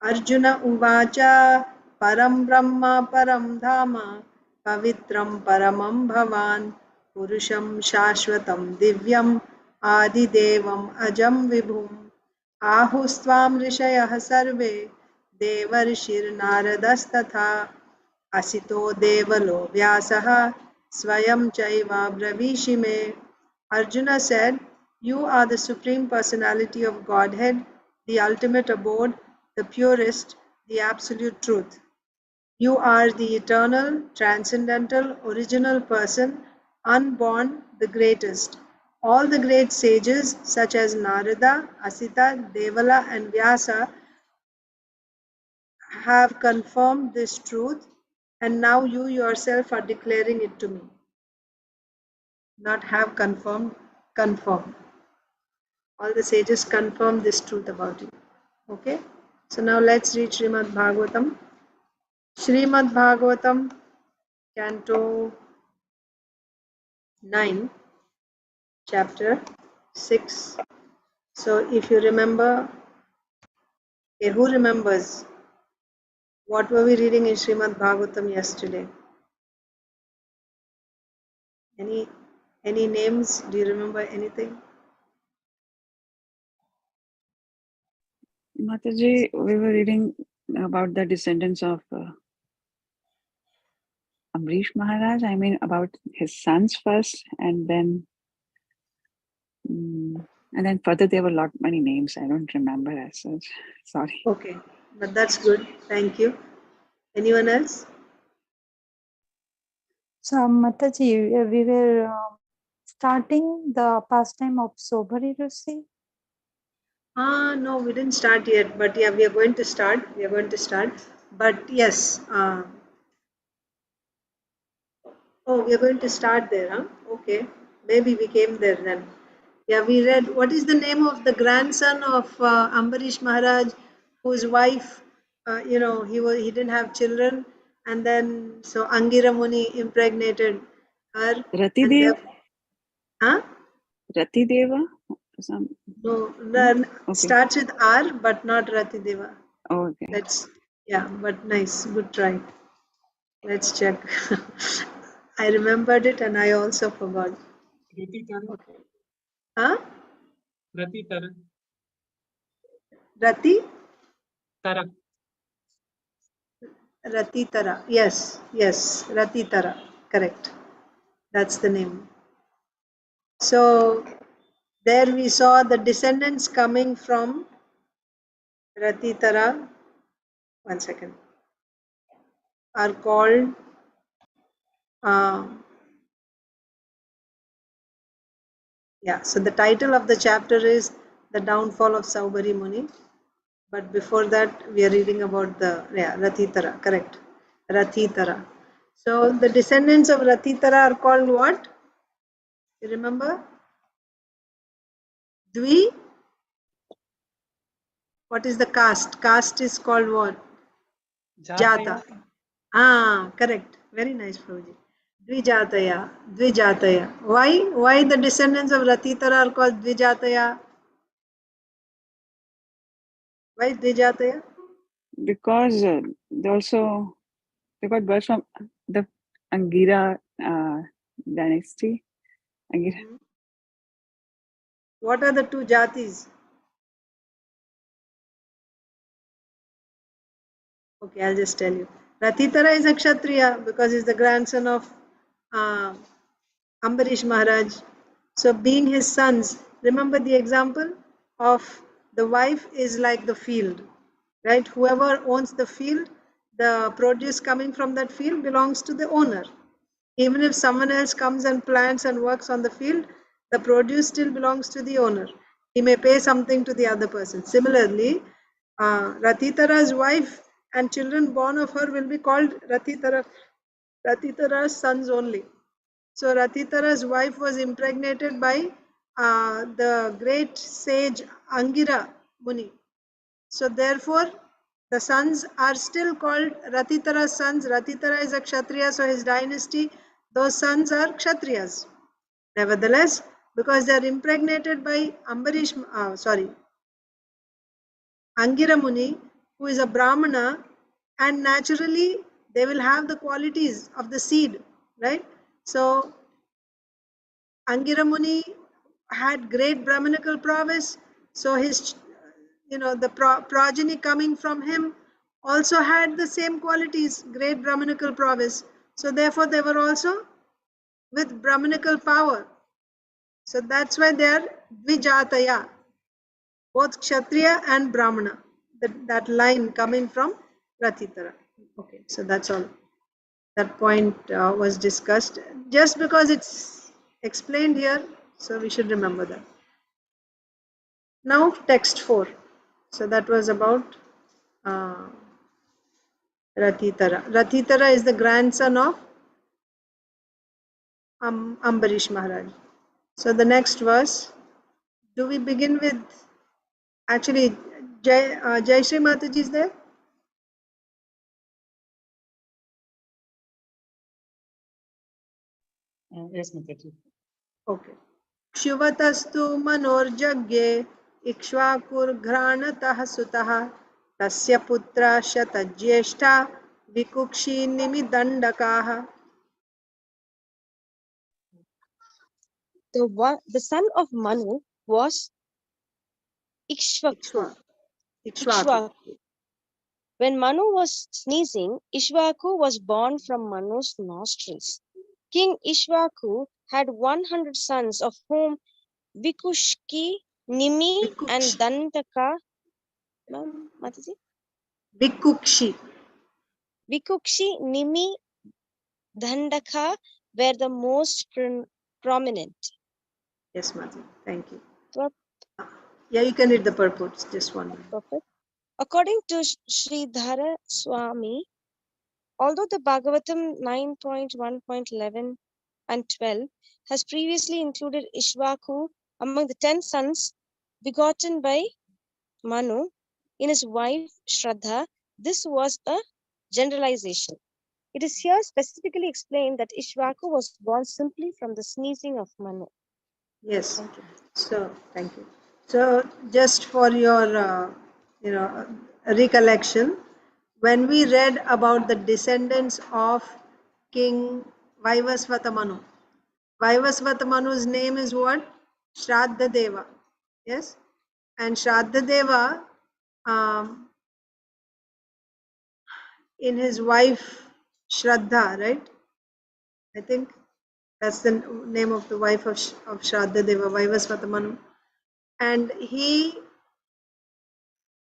Arjuna uvacha param brahma param dhama pavitram paramam bhavan purusham shashvatam divyam adidevam ajam vibhum ahustvam rishayah sarve devarshir naradastatha asito devalo vyasaha swayam chaiva bravishi me. Arjuna said, "You are the Supreme Personality of Godhead, the ultimate abode, the purest, the absolute truth. You are the eternal, transcendental, original person, unborn, the greatest. All the great sages, such as Narada, Asita, Devala, and Vyasa, have confirmed this truth, and now you yourself are declaring it to me." Not have confirmed, confirm. All the sages confirm this truth about you. Okay? So now let's read Srimad Bhagavatam. Srimad Bhagavatam, Canto 9, Chapter 6. So if you remember, okay, who remembers what were we reading in Srimad Bhagavatam yesterday? Any names? Do you remember anything? Mataji, we were reading about the descendants of Amrish Maharaj. I mean, about his sons first, and then further there were many names. I don't remember as such. Sorry. Okay, but that's good. Thank you. Anyone else? So, Mataji, we were starting the pastime of Sobhari Rishi. No, we didn't start yet, but yeah, we are going to start. But yes, we are going to start there, huh? Okay, maybe we came there then. Yeah, we read, what is the name of the grandson of Ambarish Maharaj, whose wife, he didn't have children, and then so Angira Muni impregnated her. Rati And Dev? Huh? Rati Deva? No, Okay. starts with R, but not Rati Deva. Okay. But nice, good try. Let's check. I remembered it and I also forgot. Okay. Huh? Rati Tara. Rati? Tara. Rati Tara. Yes, Rati Tara. Correct. That's the name. So there we saw the descendants coming from Rati Tara. 1 second. Are called so the title of the chapter is The Downfall of Saubhari Muni. But before that, we are reading about the Rathitara, correct? Rathitara. So the descendants of Rathitara are called what? You remember? Dvi. What is the caste? Caste is called what? Jata. Ah, correct. Very nice, Prabhuji. Dvijataya. Dvijataya. Why? Why the descendants of Rathitara are called Dvijataya? Why Dvijataya? Because they got birth from the Angira dynasty. Angira. What are the two jatis? Okay, I'll just tell you. Rathitara is a Kshatriya because he's the grandson of uh, Ambarish Maharaj. So being his sons, remember the example of the wife is like the field, right? Whoever owns the field, the produce coming from that field belongs to the owner. Even if someone else comes and plants and works on the field, the produce still belongs to the owner. He may pay something to the other person. Similarly, Rathitara's wife and children born of her will be called Rathitara's sons only. So Rathitara's wife was impregnated by the great sage Angira Muni. So therefore, the sons are still called Rathitara's sons. Rathitara is a Kshatriya, so his dynasty, those sons are Kshatriyas. Nevertheless, because they are impregnated by Angira Muni, who is a Brahmana, and naturally they will have the qualities of the seed, right? So Angira Muni had great Brahmanical prowess, so his, the progeny coming from him also had the same qualities, great Brahmanical prowess. So therefore, they were also with Brahmanical power. So that's why they are Dvijataya, both Kshatriya and Brahmana. That line coming from Rathitara. Okay, so that's all. That point was discussed. Just because it's explained here, so we should remember that. Now text 4. So that was about Rathitara. Rathitara is the grandson of Ambarish Maharaj. So the next verse, do we begin with, actually, Jai Shri Mataji is there? Yes, Mataji. Okay. Shuvatastu manorjagye ikshvakurghranatah sutah tasya putra shatajyeshta vikukshi nimidandakaha. The son of Manu was Ikshvaku. Ikshvaku. When Manu was sneezing, Ishvaku was born from Manu's nostrils. King Ishvaku had 100 sons, of whom Vikushki, Nimi, and Dandaka. Mataji? Vikukshi. Vikukshi, Nimi, Dandaka were the most prominent. Yes, Mataji. Thank you. What? Yeah, you can read the purports. Just one minute. Perfect. According to Sridhara Swami, although the Bhagavatam 9.1.11 and 12 has previously included Ishvaku among the 10 sons begotten by Manu in his wife Shraddha, this was a generalization. It is here specifically explained that Ishvaku was born simply from the sneezing of Manu. Yes. Thank you. So, thank you. So, just for your, recollection, when we read about the descendants of King Vaivasvata Manu, Vaivasvata Manu's name is what? Shraddha Deva. Yes? And Shraddha Deva, in his wife Shraddha, right? I think that's the name of the wife of Shraddha Deva, Vaivasvata Manu. And he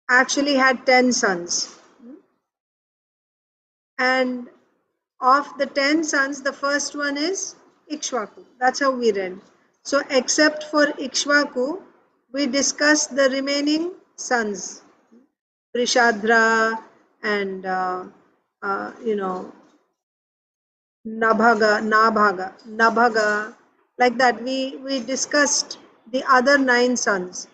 actually had 10 sons. And of the 10 sons, the first one is Ikshvaku. That's how we read. So except for Ikshvaku, we discussed the remaining sons. Prishadra and Nabhaga, like that. We discussed the other 9 sons,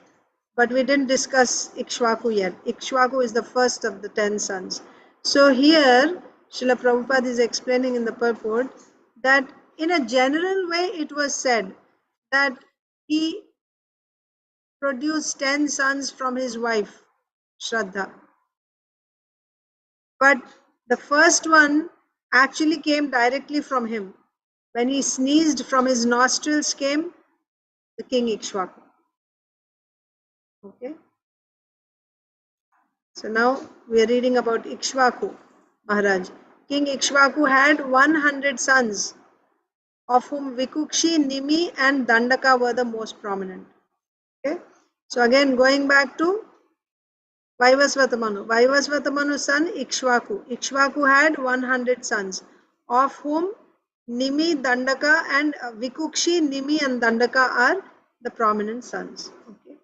but we didn't discuss Ikshvaku yet. Ikshvaku is the first of the 10 sons. So here, Srila Prabhupada is explaining in the purport that in a general way it was said that he produced 10 sons from his wife, Shraddha. But the first one actually came directly from him. When he sneezed, from his nostrils came the king Ikshvaku. Okay. So now we are reading about Ikshvaku Maharaj. King Ikshvaku had 100 sons, of whom Vikukshi, Nimi and Dandaka were the most prominent. Okay. So again going back to Vaivasvata Manu. Vaivasvata Manu's son Ikshvaku. Ikshvaku had 100 sons, of whom Nimi, Dandaka and Vikukshi, Nimi and Dandaka are the prominent sons. Okay.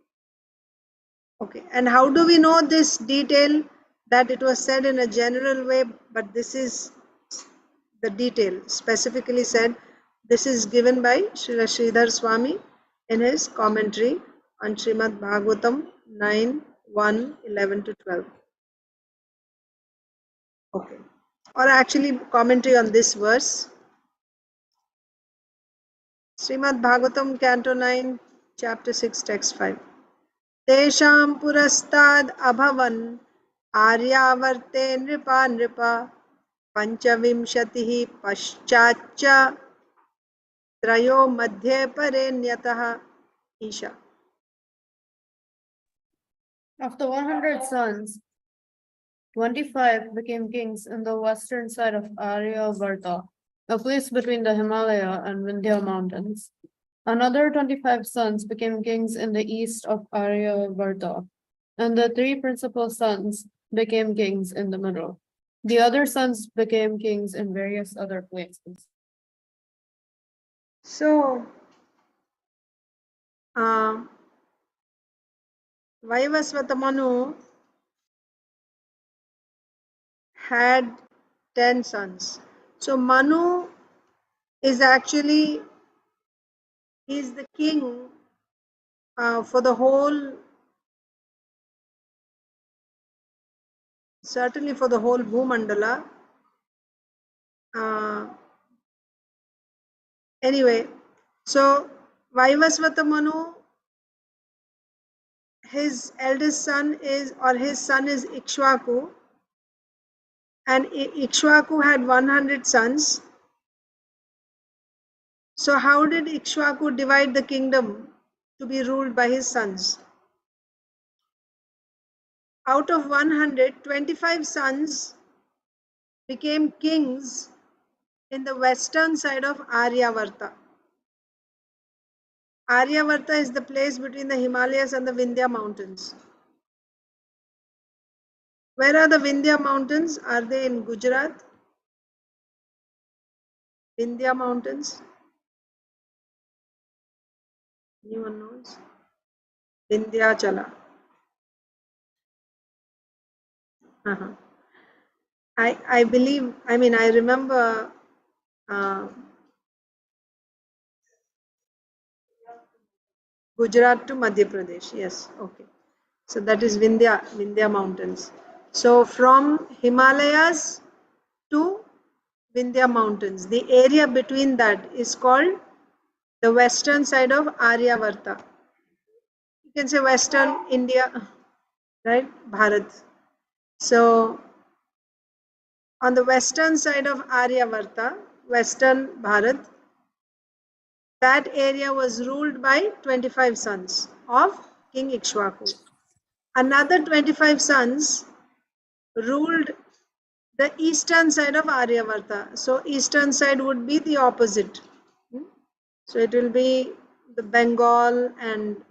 Okay. And how do we know this detail, that it was said in a general way, but this is the detail specifically said? This is given by Srila Sridhar Swami in his commentary on Srimad Bhagavatam 9, 1, 11 to 12. Okay. Or actually commentary on this verse. Srimad Bhagavatam Canto 9, Chapter 6, Text 5. Tesham purastad abhavan आर्यावर्ते नृपा नृपा पंचविंशतिः पश्चाच्च त्रयो मध्ये परे न्यतः Isha. Of the 100 sons, 25 became kings in the western side of Aryavarta, a place between the Himalaya and Vindhya mountains. Another 25 sons became kings in the east of Aryavarta, and the 3 principal sons became kings in the middle. The other sons became kings in various other places. So, Vaivasvata Manu had 10 sons. So Manu is actually, he's the king for the whole, certainly for the whole Bhumandala. Anyway, so Vaivasvata Manu, his eldest son is, or his son is Ikshvaku, and Ikshvaku had 100 sons. So how did Ikshvaku divide the kingdom to be ruled by his sons? Out of 100, 25 sons became kings in the western side of Aryavarta. Aryavarta is the place between the Himalayas and the Vindhya mountains. Where are the Vindhya mountains? Are they in Gujarat? Vindhya mountains? Anyone knows? Vindhyachala. I believe, I mean, I remember Gujarat to Madhya Pradesh. Yes, okay. So that is Vindhya mountains. So from Himalayas to Vindhya mountains, the area between that is called the western side of Aryavarta. You can say western India, right? Bharat. So on the western side of Aryavarta, western Bharat, that area was ruled by 25 sons of King Ikshvaku. Another 25 sons ruled the eastern side of Aryavarta. So eastern side would be the opposite. So it will be the Bengal and,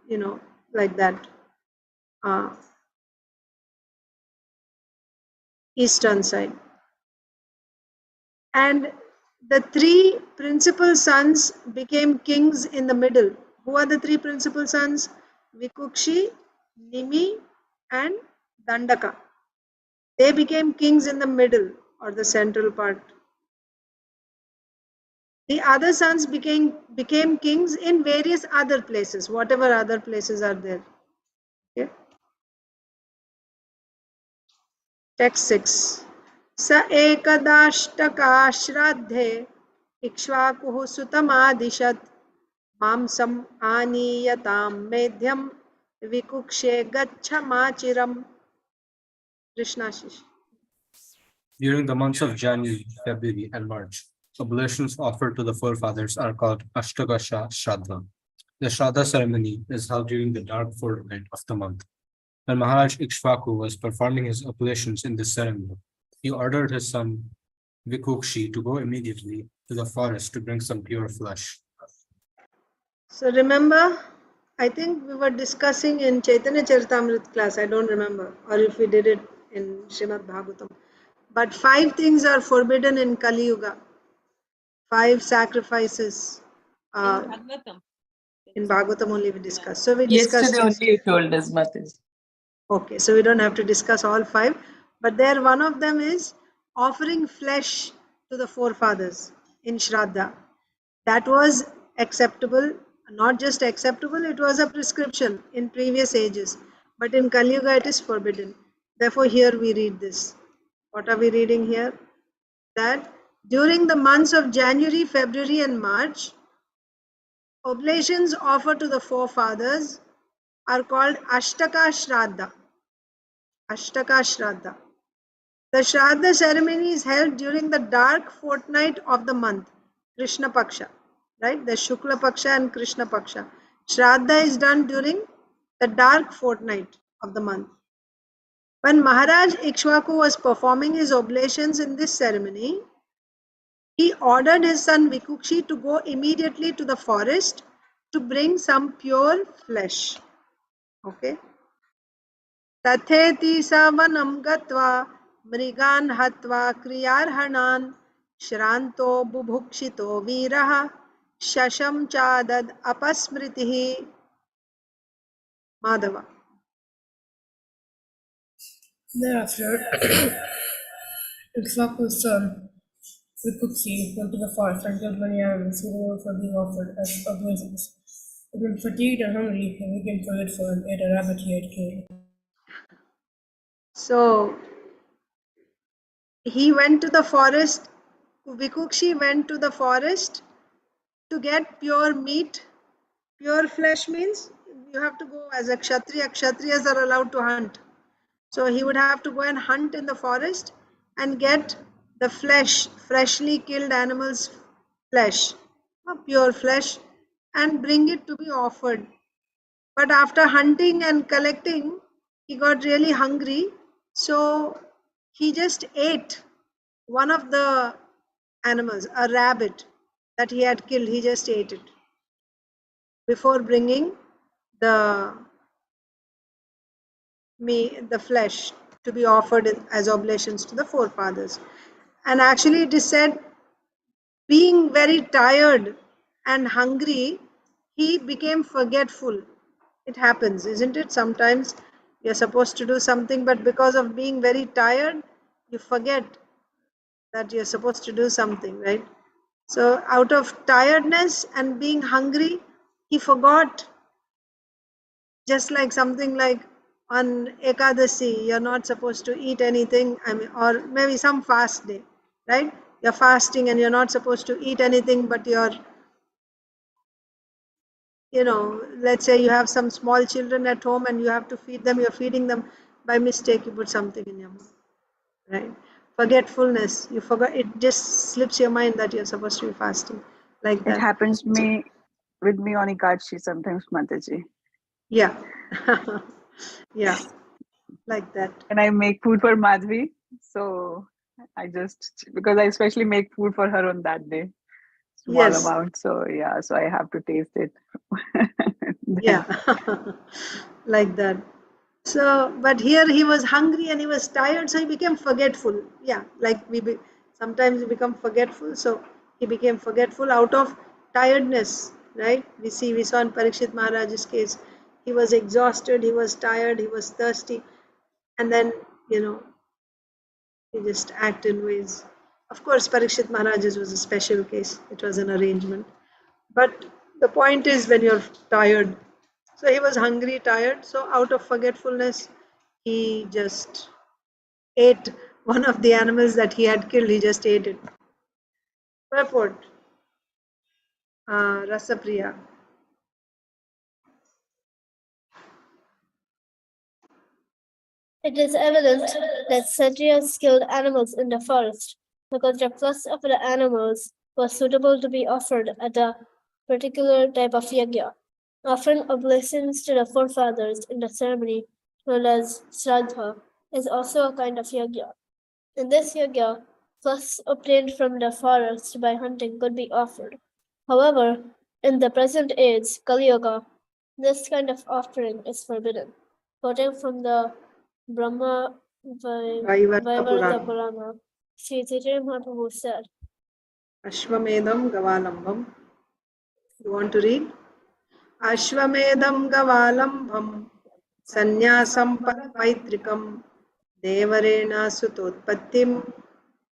like that. Eastern side. And the 3 principal sons became kings in the middle. Who are the 3 principal sons? Vikukshi, Nimi and Dandaka. They became kings in the middle or the central part. The other sons became kings in various other places, whatever other places are there. Okay. Text 6. Sa ekadashtaka shraddhe ikshvakuhu sutamādishat mamsam aniyatam medhyam vikukshe gacchamachiram. Krishnashish. During the months of January, February, and March, oblations offered to the forefathers are called Ashtakasha Shraddha. The Shraddha ceremony is held during the dark fortnight of the month. When Maharaj Ikshvaku was performing his oblations in this ceremony, he ordered his son Vikukshi to go immediately to the forest to bring some pure flesh. So remember, I think we were discussing in Chaitanya Charitamrita class, I don't remember, or if we did it in Srimad Bhagavatam. But 5 things are forbidden in Kali Yuga. 5 sacrifices. In Bhagavatam only we discussed. So we discussed. Yesterday only you told us, Mataji. Okay, so we don't have to discuss all 5. But there one of them is offering flesh to the forefathers in Shraddha. That was acceptable, not just acceptable, it was a prescription in previous ages. But in Kali Yuga it is forbidden. Therefore here we read this. What are we reading here? That during the months of January, February and March, oblations offered to the forefathers are called Ashtaka Shraddha. Ashtaka Shraddha. The Shraddha ceremony is held during the dark fortnight of the month, Krishna Paksha, right? The Shukla Paksha and Krishna Paksha. Shraddha is done during the dark fortnight of the month. When Maharaj Ikshvaku was performing his oblations in this ceremony, he ordered his son Vikukshi to go immediately to the forest to bring some pure flesh. Okay. Tatheti savanam gatva mrigan hatva kriyarhanan shranto bubhukshito viraha shasham chadad apasmritihi. Madhava. Thereafter, Ikshvaku's son Vikukshi went to the forest and killed many animals suitable for being offered as oblations. But when fatigued and hungry, he became forgetful and ate a rabbit he had killed. So he went to the forest, Vikukshi went to the forest to get pure meat. Pure flesh means you have to go as a Kshatriya. Kshatriyas are allowed to hunt. So he would have to go and hunt in the forest and get the flesh, freshly killed animals' flesh, pure flesh, and bring it to be offered. But after hunting and collecting, he got really hungry. So he just ate one of the animals, a rabbit that he had killed. He just ate it before bringing the flesh to be offered as oblations to the forefathers. And actually it is said, being very tired and hungry, he became forgetful. It happens, isn't it? Sometimes you're supposed to do something, but because of being very tired, you forget that you're supposed to do something, right? So out of tiredness and being hungry, he forgot. Just like something like on Ekadasi, you're not supposed to eat anything, or maybe some fast day, right? You're fasting and you're not supposed to eat anything, but you're, let's say you have some small children at home and you have to feed them, you're feeding them, by mistake you put something in your mouth, right? Forgetfulness, you forgot, it just slips your mind that you're supposed to be fasting, like that. It happens with me on Ekadashi sometimes, Mataji. Yeah. Yeah, like that. And I make food for Madhvi, so because I especially make food for her on that day, small Yes. amount. So yeah, so I have to taste it. Yeah, like that. So, but here he was hungry and he was tired, so he became forgetful. Yeah, like sometimes we become forgetful. So he became forgetful out of tiredness, right? We saw in Parikshit Maharaj's case, he was exhausted, he was tired, he was thirsty, and then He just act in ways. Of course, Parikshit Maharaj's was a special case. It was an arrangement. But the point is when you're tired. So he was hungry, tired. So out of forgetfulness, he just ate one of the animals that he had killed. He just ate it. Purport. Rasapriya. It is evident that Kshatriyas killed animals in the forest because the flesh of the animals was suitable to be offered at a particular type of yajna. Offering oblations to the forefathers in the ceremony known as Shraddha is also a kind of yajna. In this yajna, flesh obtained from the forest by hunting could be offered. However, in the present age, Kali Yuga, this kind of offering is forbidden. Quoting from the Brahma Vaivarta Purana, Sri Chaitanya Mahaprabhu said, Ashwamedam Gavalambam. You want to read? Ashwamedam Gavalambam Sanyasam Paitrikam Devarena Sutotpattim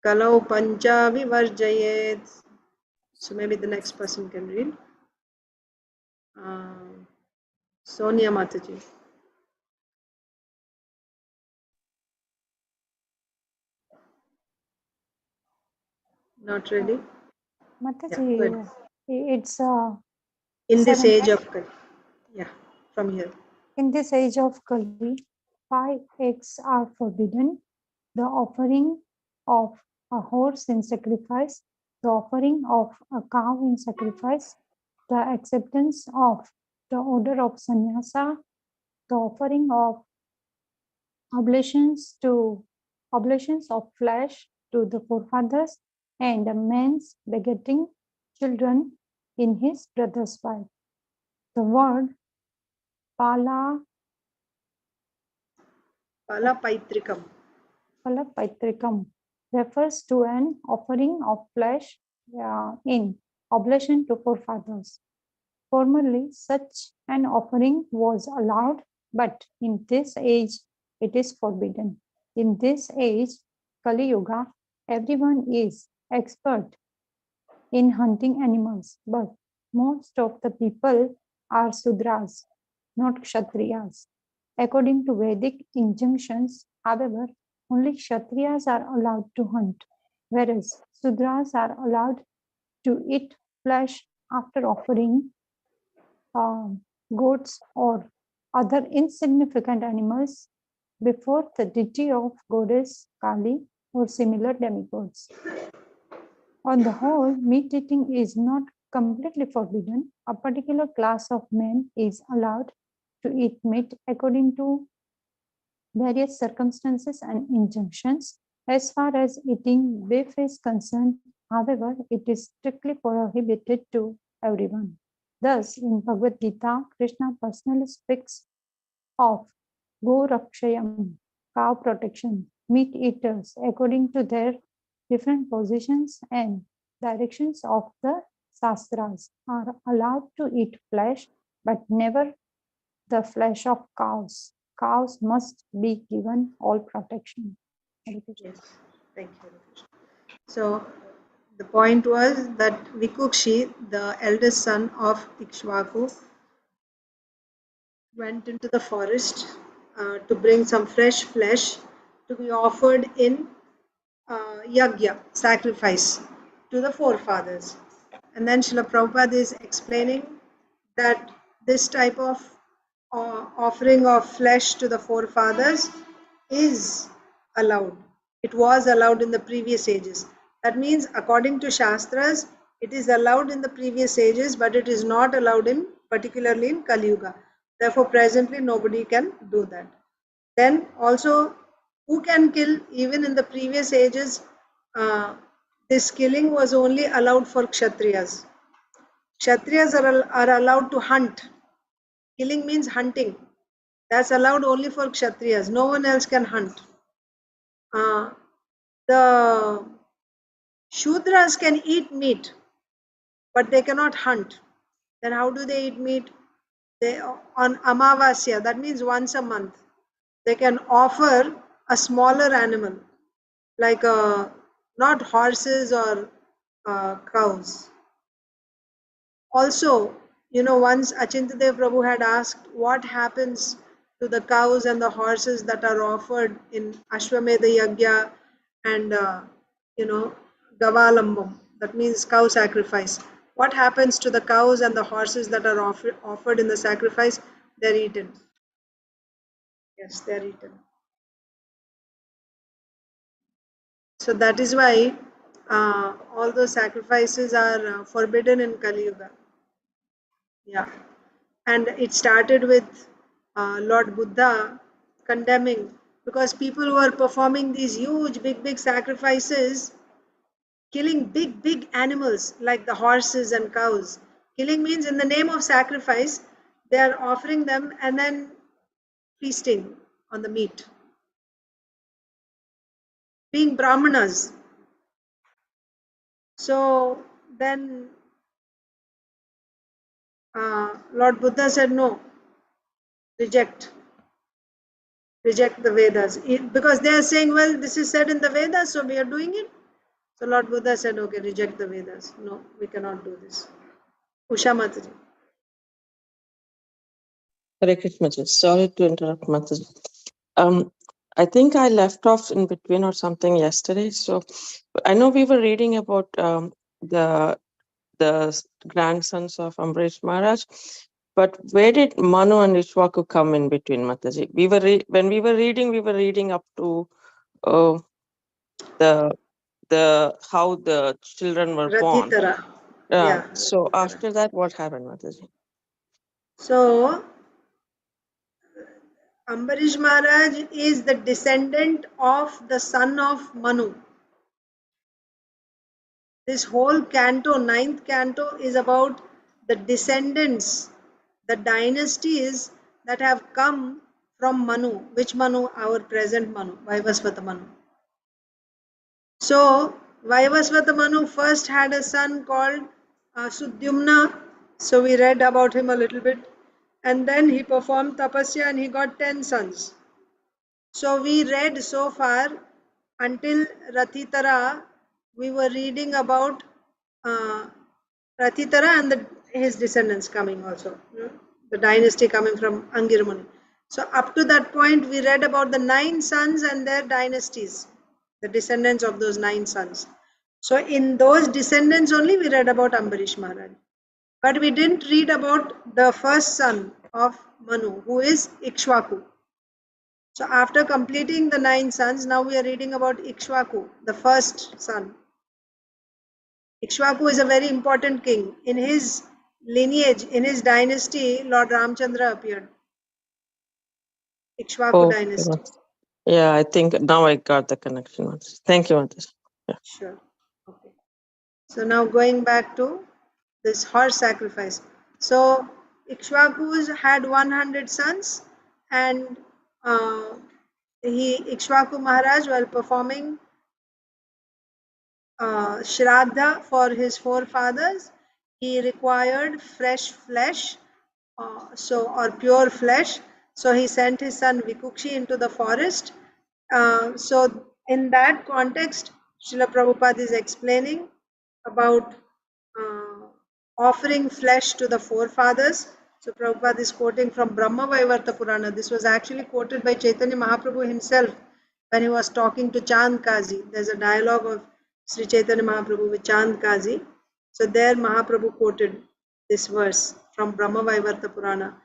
Kalau Pancha Vivarjayet. So maybe the next person can read. Sonia Mataji. Not really. Mataji, it's in this seven, age right? of Kali. Yeah, from here. In this age of Kali, 5 eggs are forbidden: the offering of a horse in sacrifice, the offering of a cow in sacrifice, the acceptance of the order of sannyasa, the offering of oblations of flesh to the forefathers, and a man's begetting children in his brother's wife. The word Palapaitrikam refers to an offering of flesh in oblation to forefathers. Formerly, such an offering was allowed, but in this age, it is forbidden. In this age, Kali Yuga, everyone is expert in hunting animals, but most of the people are Sudras, not Kshatriyas. According to Vedic injunctions, however, only Kshatriyas are allowed to hunt, whereas Sudras are allowed to eat flesh after offering goats or other insignificant animals before the deity of goddess Kali or similar demigods. On the whole, meat eating is not completely forbidden. A particular class of men is allowed to eat meat according to various circumstances and injunctions. As far as eating beef is concerned, however, it is strictly prohibited to everyone. Thus, in Bhagavad Gita, Krishna personally speaks of Go Rakshayam, cow protection, meat eaters, according to their different positions and directions of the Shastras, are allowed to eat flesh, but never the flesh of cows. Cows must be given all protection. Yes, thank you. So the point was that Vikukshi, the eldest son of Ikshvaku, went into the forest to bring some fresh flesh to be offered in yagya, sacrifice, to the forefathers. And then Srila Prabhupada is explaining that this type of offering of flesh to the forefathers is allowed. It was allowed in the previous ages. That means, according to Shastras, it is allowed in the previous ages, but it is not allowed in, particularly in Kali Yuga. Therefore, presently nobody can do that. Then also, who can kill? Even in the previous ages, this killing was only allowed for Kshatriyas. Kshatriyas are allowed to hunt. Killing means hunting. That's allowed only for Kshatriyas. No one else can hunt. The Shudras can eat meat, but they cannot hunt. Then how do they eat meat? They, on Amavasya, that means once a month, they can offer a smaller animal. like not horses or cows. Also, once Achintadev Prabhu had asked what happens to the cows and the horses that are offered in Ashwamedha Yagya and, Gavalambam, that means cow sacrifice. What happens to the cows and the horses that are offered in the sacrifice? They're eaten. Yes, they're eaten. So that is why all those sacrifices are forbidden in Kali Yuga. Yeah. And it started with Lord Buddha condemning, because people who are performing these huge, big sacrifices, killing big animals like the horses and cows. Killing means in the name of sacrifice, they are offering them and then feasting on the meat. Being Brahmanas. So then Lord Buddha said, no, reject the Vedas. Because they are saying, well, this is said in the Vedas, so we are doing it. So Lord Buddha said, okay, reject the Vedas. No, we cannot do this. Usha Mataji. Hare Krishna ji. Sorry to interrupt, Mataji. I think I left off in between or something yesterday. So I know we were reading about the grandsons of Ambrish Maharaj, but where did Manu and Ishwaku come in between, Mataji? When we were reading up to the how the children were born. Rathitara. Yeah. So Rathitara. after that, what happened, Mataji? So Ambarish Maharaj is the descendant of the son of Manu. This whole canto, 9th canto, is about the descendants, the dynasties that have come from Manu. Which Manu? Our present Manu, Vaivasvata Manu. So Vaivasvata Manu first had a son called Sudyumna. So we read about him a little bit. And then he performed tapasya and he got 10 sons. So we read so far until Rathitara. We were reading about Rathitara and his descendants coming also. The dynasty coming from Angirmuni. So up to that point we read about the 9 sons and their dynasties, the descendants of those 9 sons. So in those descendants only we read about Ambarish Maharaj. But we didn't read about the first son of Manu, who is Ikshwaku. So after completing the 9 sons, now we are reading about Ikshwaku, the first son. Ikshwaku is a very important king. In his lineage, in his dynasty, Lord Ramchandra appeared. Ikshwaku dynasty. Yeah, I think now I got the connection. Mataji. Thank you, Mataji. Yeah. Sure. Okay. So now going back to this horse sacrifice. So Ikshwaku had 100 sons, and Ikshwaku Maharaj, while performing Shraddha for his forefathers, he required fresh flesh, or pure flesh. So he sent his son Vikukshi into the forest. So in that context, Srila Prabhupada is explaining about offering flesh to the forefathers. So Prabhupada is quoting from Brahma Vaivarta Purana. This was actually quoted by Chaitanya Mahaprabhu himself when he was talking to Chand Kazi. There's a dialogue of Sri Chaitanya Mahaprabhu with Chand Kazi. So there Mahaprabhu quoted this verse from Brahma Vaivarta Purana.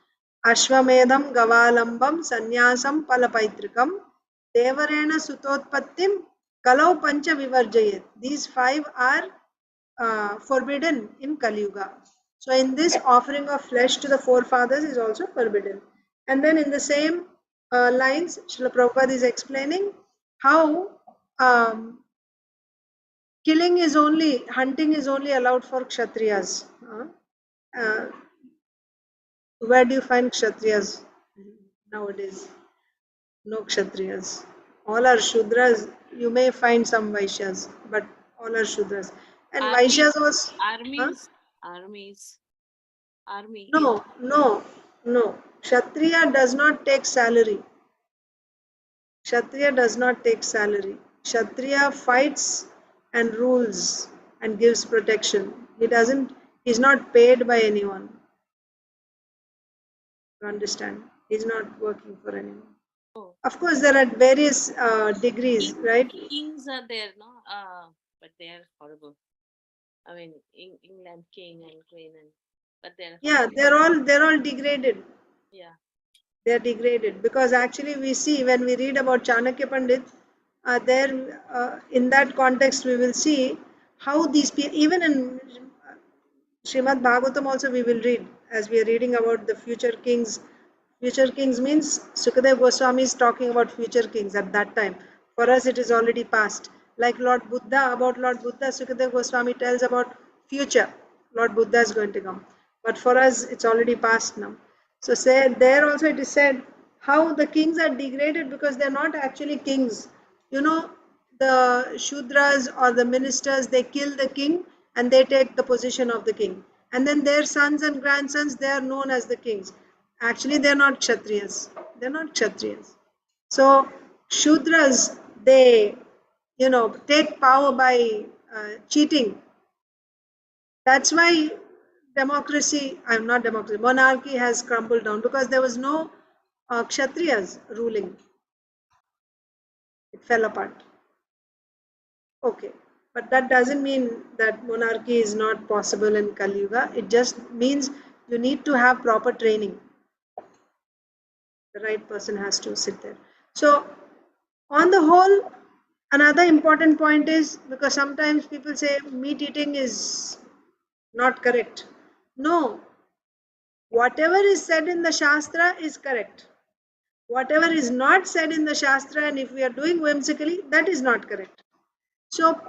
Ashwamedham Gavalambam Sanyasam Palapaitrikam Devarena Sutotpattim Kalau Pancha Vivarjayet. These 5 are forbidden in Kali Yuga. So in this, offering of flesh to the forefathers is also forbidden. And then in the same lines, Srila Prabhupada is explaining how hunting is only allowed for Kshatriyas. Where do you find Kshatriyas nowadays? No Kshatriyas. All are Shudras. You may find some Vaishyas, but all are Shudras. And Vaishyas was... Army. No. Kshatriya does not take salary. Kshatriya does not take salary. Kshatriya fights and rules and gives protection. He's not paid by anyone. You understand? He's not working for anyone. Oh. Of course, there are various degrees, right? Kings are there, no? But they are horrible. I mean, England king and queen, but they're Yeah, horrible. they're all degraded. Yeah. They're degraded because actually we see when we read about Chanakya Pandit, in that context we will see how these people, even in Srimad Bhagavatam also we will read as we are reading about the future kings. Future kings means Sukadeva Goswami is talking about future kings at that time. For us it is already past. Like Lord Buddha, about Lord Buddha, Sukadeva Goswami tells about future. Lord Buddha is going to come. But for us it's already past now. So there also it is said how the kings are degraded because they are not actually kings. You know, the Shudras or the ministers, they kill the king and they take the position of the king. And then their sons and grandsons, they are known as the kings. Actually, they're not Kshatriyas. They're not Kshatriyas. So, Shudras, they, take power by cheating. That's why monarchy has crumbled down because there was no Kshatriyas ruling. It fell apart. Okay, but that doesn't mean that monarchy is not possible in Kali Yuga. It just means you need to have proper training. The right person has to sit there. So, on the whole, another important point is because sometimes people say meat eating is not correct. No, whatever is said in the Shastra is correct. Whatever is not said in the Shastra, and if we are doing whimsically, that is not correct. So,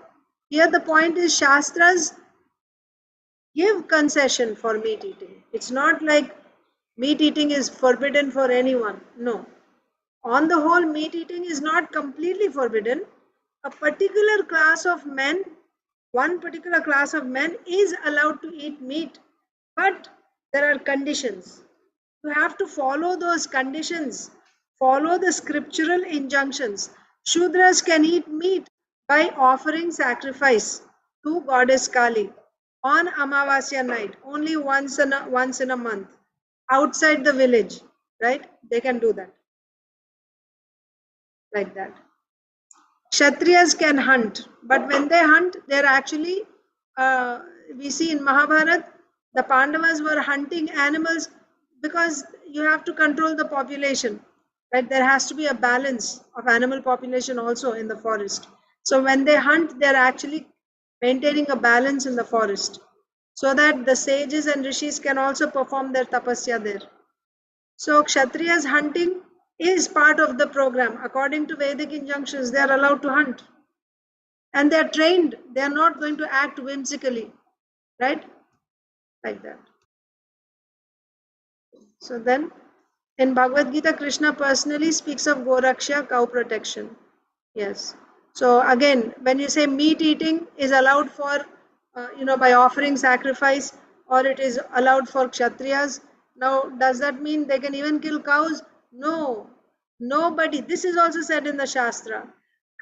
here the point is Shastras give concession for meat eating. It's not like meat eating is forbidden for anyone. No. On the whole, meat eating is not completely forbidden. A particular class of men, one particular class of men is allowed to eat meat, but there are conditions. You have to follow those conditions, follow the scriptural injunctions. Shudras can eat meat by offering sacrifice to goddess Kali on Amavasya night, only once in a month, outside the village, right? They can do that, like that. Kshatriyas can hunt, but when they hunt, they're actually, we see in Mahabharata, the Pandavas were hunting animals because you have to control the population, right? There has to be a balance of animal population also in the forest. So when they hunt, they're actually maintaining a balance in the forest so that the sages and rishis can also perform their tapasya there. So Kshatriyas hunting is part of the program. According to Vedic injunctions, they are allowed to hunt. And they are trained. They are not going to act whimsically. Right? Like that. So then, in Bhagavad Gita, Krishna personally speaks of Goraksha, cow protection. Yes. So again, when you say meat eating is allowed for, by offering sacrifice, or it is allowed for Kshatriyas. Now, does that mean they can even kill cows? No. Nobody. This is also said in the Shastra.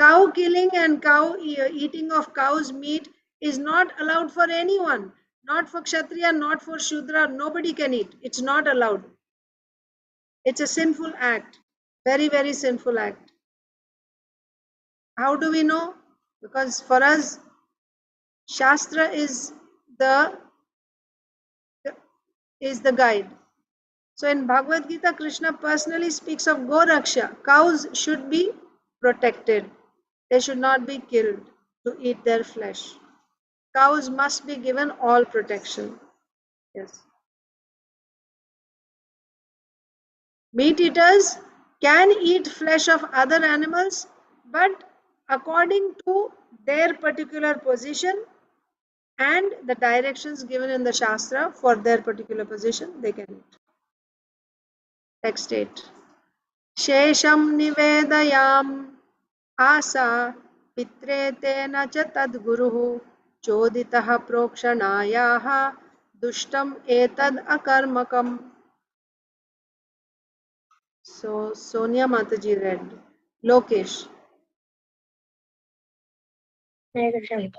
Cow killing and eating of cow's meat is not allowed for anyone. Not for Kshatriya, not for Shudra. Nobody can eat. It's not allowed. It's a sinful act. Very, very sinful act. How do we know? Because for us, Shastra is the guide. So in Bhagavad Gita, Krishna personally speaks of Goraksha. Cows should be protected. They should not be killed to eat their flesh. Cows must be given all protection. Yes. Meat eaters can eat flesh of other animals, but according to their particular position and the directions given in the Shastra for their particular position, they can eat. Text 8. Shesham nivedayam asa pitre tena cha tad guruhu choditah prokshanayaha dushtam etad akarmakam. So Sonia Mataji read. Lokesh. Hare Krishna.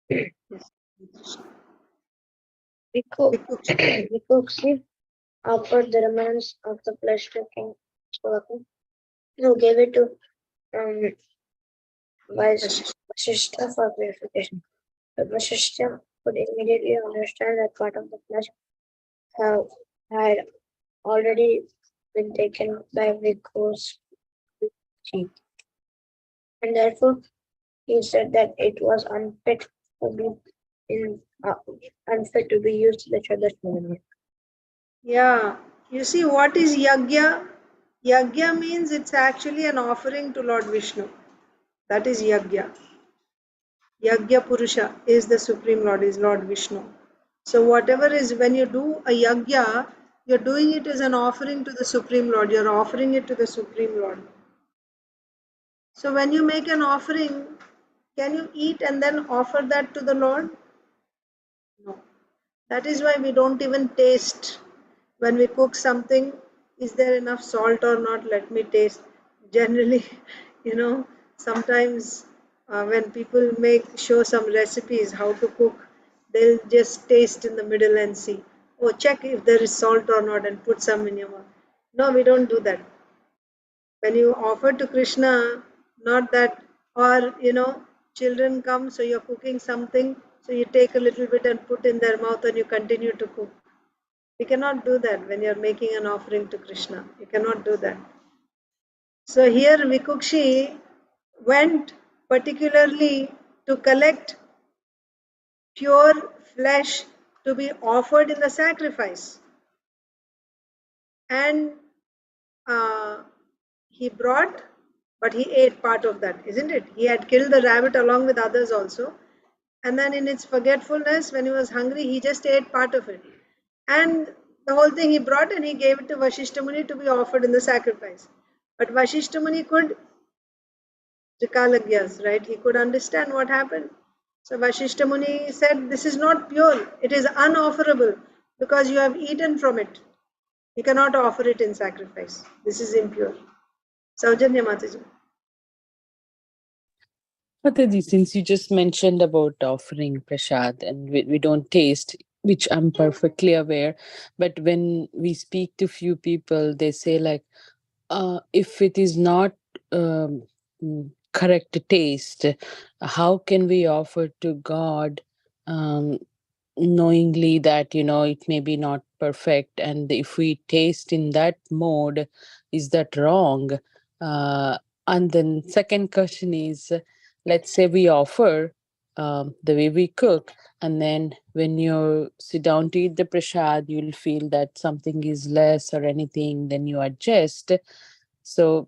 Yes. Vikukshi offered the remains of the flesh to King Sloka, who gave it to Vasishtha for purification. But Vasishtha could immediately understand that part of the flesh had already been taken by Vikukshi, and therefore he said that it was unfit to be used in the traditional. Yeah. You see, what is yagya? Yagya means it's actually an offering to Lord Vishnu. That is yagya. Yagya Purusha is the Supreme Lord, is Lord Vishnu. So whatever is, when you do a yagya, you're doing it as an offering to the Supreme Lord. You're offering it to the Supreme Lord. So when you make an offering, can you eat and then offer that to the Lord? No. That is why we don't even taste. When we cook something, is there enough salt or not? Let me taste. Generally, sometimes when people show some recipes how to cook, they'll just taste in the middle and see. Oh, check if there is salt or not and put some in your mouth. No, we don't do that. When you offer to Krishna, not that, or children come, so you're cooking something, so you take a little bit and put in their mouth and you continue to cook. We cannot do that when you're making an offering to Krishna. You cannot do that. So here Vikukshi went particularly to collect pure flesh to be offered in the sacrifice. And he brought, but he ate part of that, isn't it? He had killed the rabbit along with others also. And then in its forgetfulness, when he was hungry, he just ate part of it. And the whole thing he brought and he gave it to Vasishtha Muni to be offered in the sacrifice. But Vasishtha Muni could right? He could understand what happened. So Vasishtha Muni said, this is not pure. It is unofferable because you have eaten from it. You cannot offer it in sacrifice. This is impure. Saujanya Mataji. Mataji, since you just mentioned about offering prasad and we don't taste, which I'm perfectly aware, but when we speak to few people, they say like, if it is not correct taste, how can we offer to God knowingly that it may be not perfect, and if we taste in that mode, is that wrong? And then second question is, let's say we offer the way we cook, and then when you sit down to eat the prasad, you'll feel that something is less or anything, then you adjust. So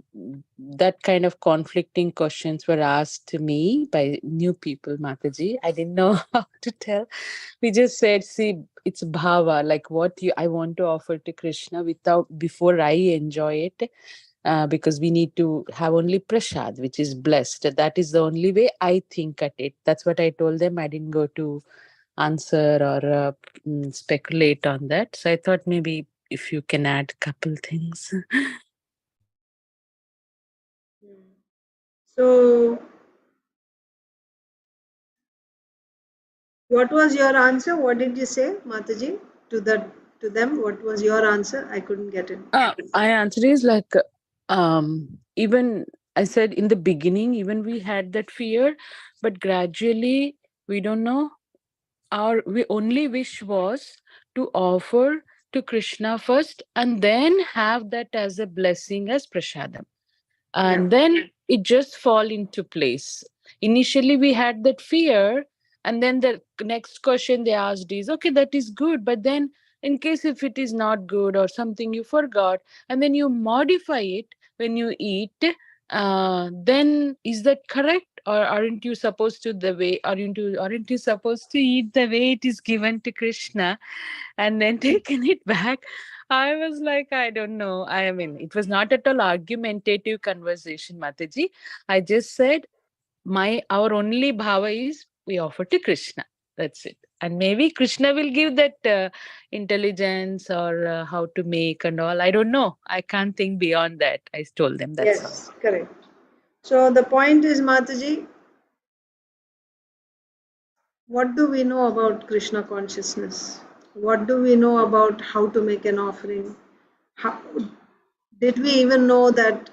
that kind of conflicting questions were asked to me by new people, Mataji. I didn't know how to tell. We just said, see, it's bhava, like what I want to offer to Krishna before I enjoy it. Because we need to have only prasad, which is blessed. That is the only way I think at it. That's what I told them. I didn't go to answer or speculate on that. So I thought maybe if you can add a couple things. So, what was your answer? What did you say, Mataji, to them? What was your answer? I couldn't get it. I answered is like, even I said in the beginning, even we had that fear, but gradually we don't know. Our only wish was to offer to Krishna first and then have that as a blessing as prasadam. And then it just fall into place. Initially we had that fear, and then the next question they asked is, okay, that is good, but then in case if it is not good or something you forgot, and then you modify it when you eat, then is that correct? Or aren't you supposed to aren't you supposed to eat the way it is given to Krishna and then taken it back? I was like, I don't know. I mean, it was not at all argumentative conversation, Mataji. I just said our only bhava is we offer to Krishna. That's it. And maybe Krishna will give that intelligence or how to make and all. I don't know. I can't think beyond that. I told them that's all. Yes, correct. So the point is, Mataji, what do we know about Krishna consciousness? What do we know about how to make an offering? How, did we even know that,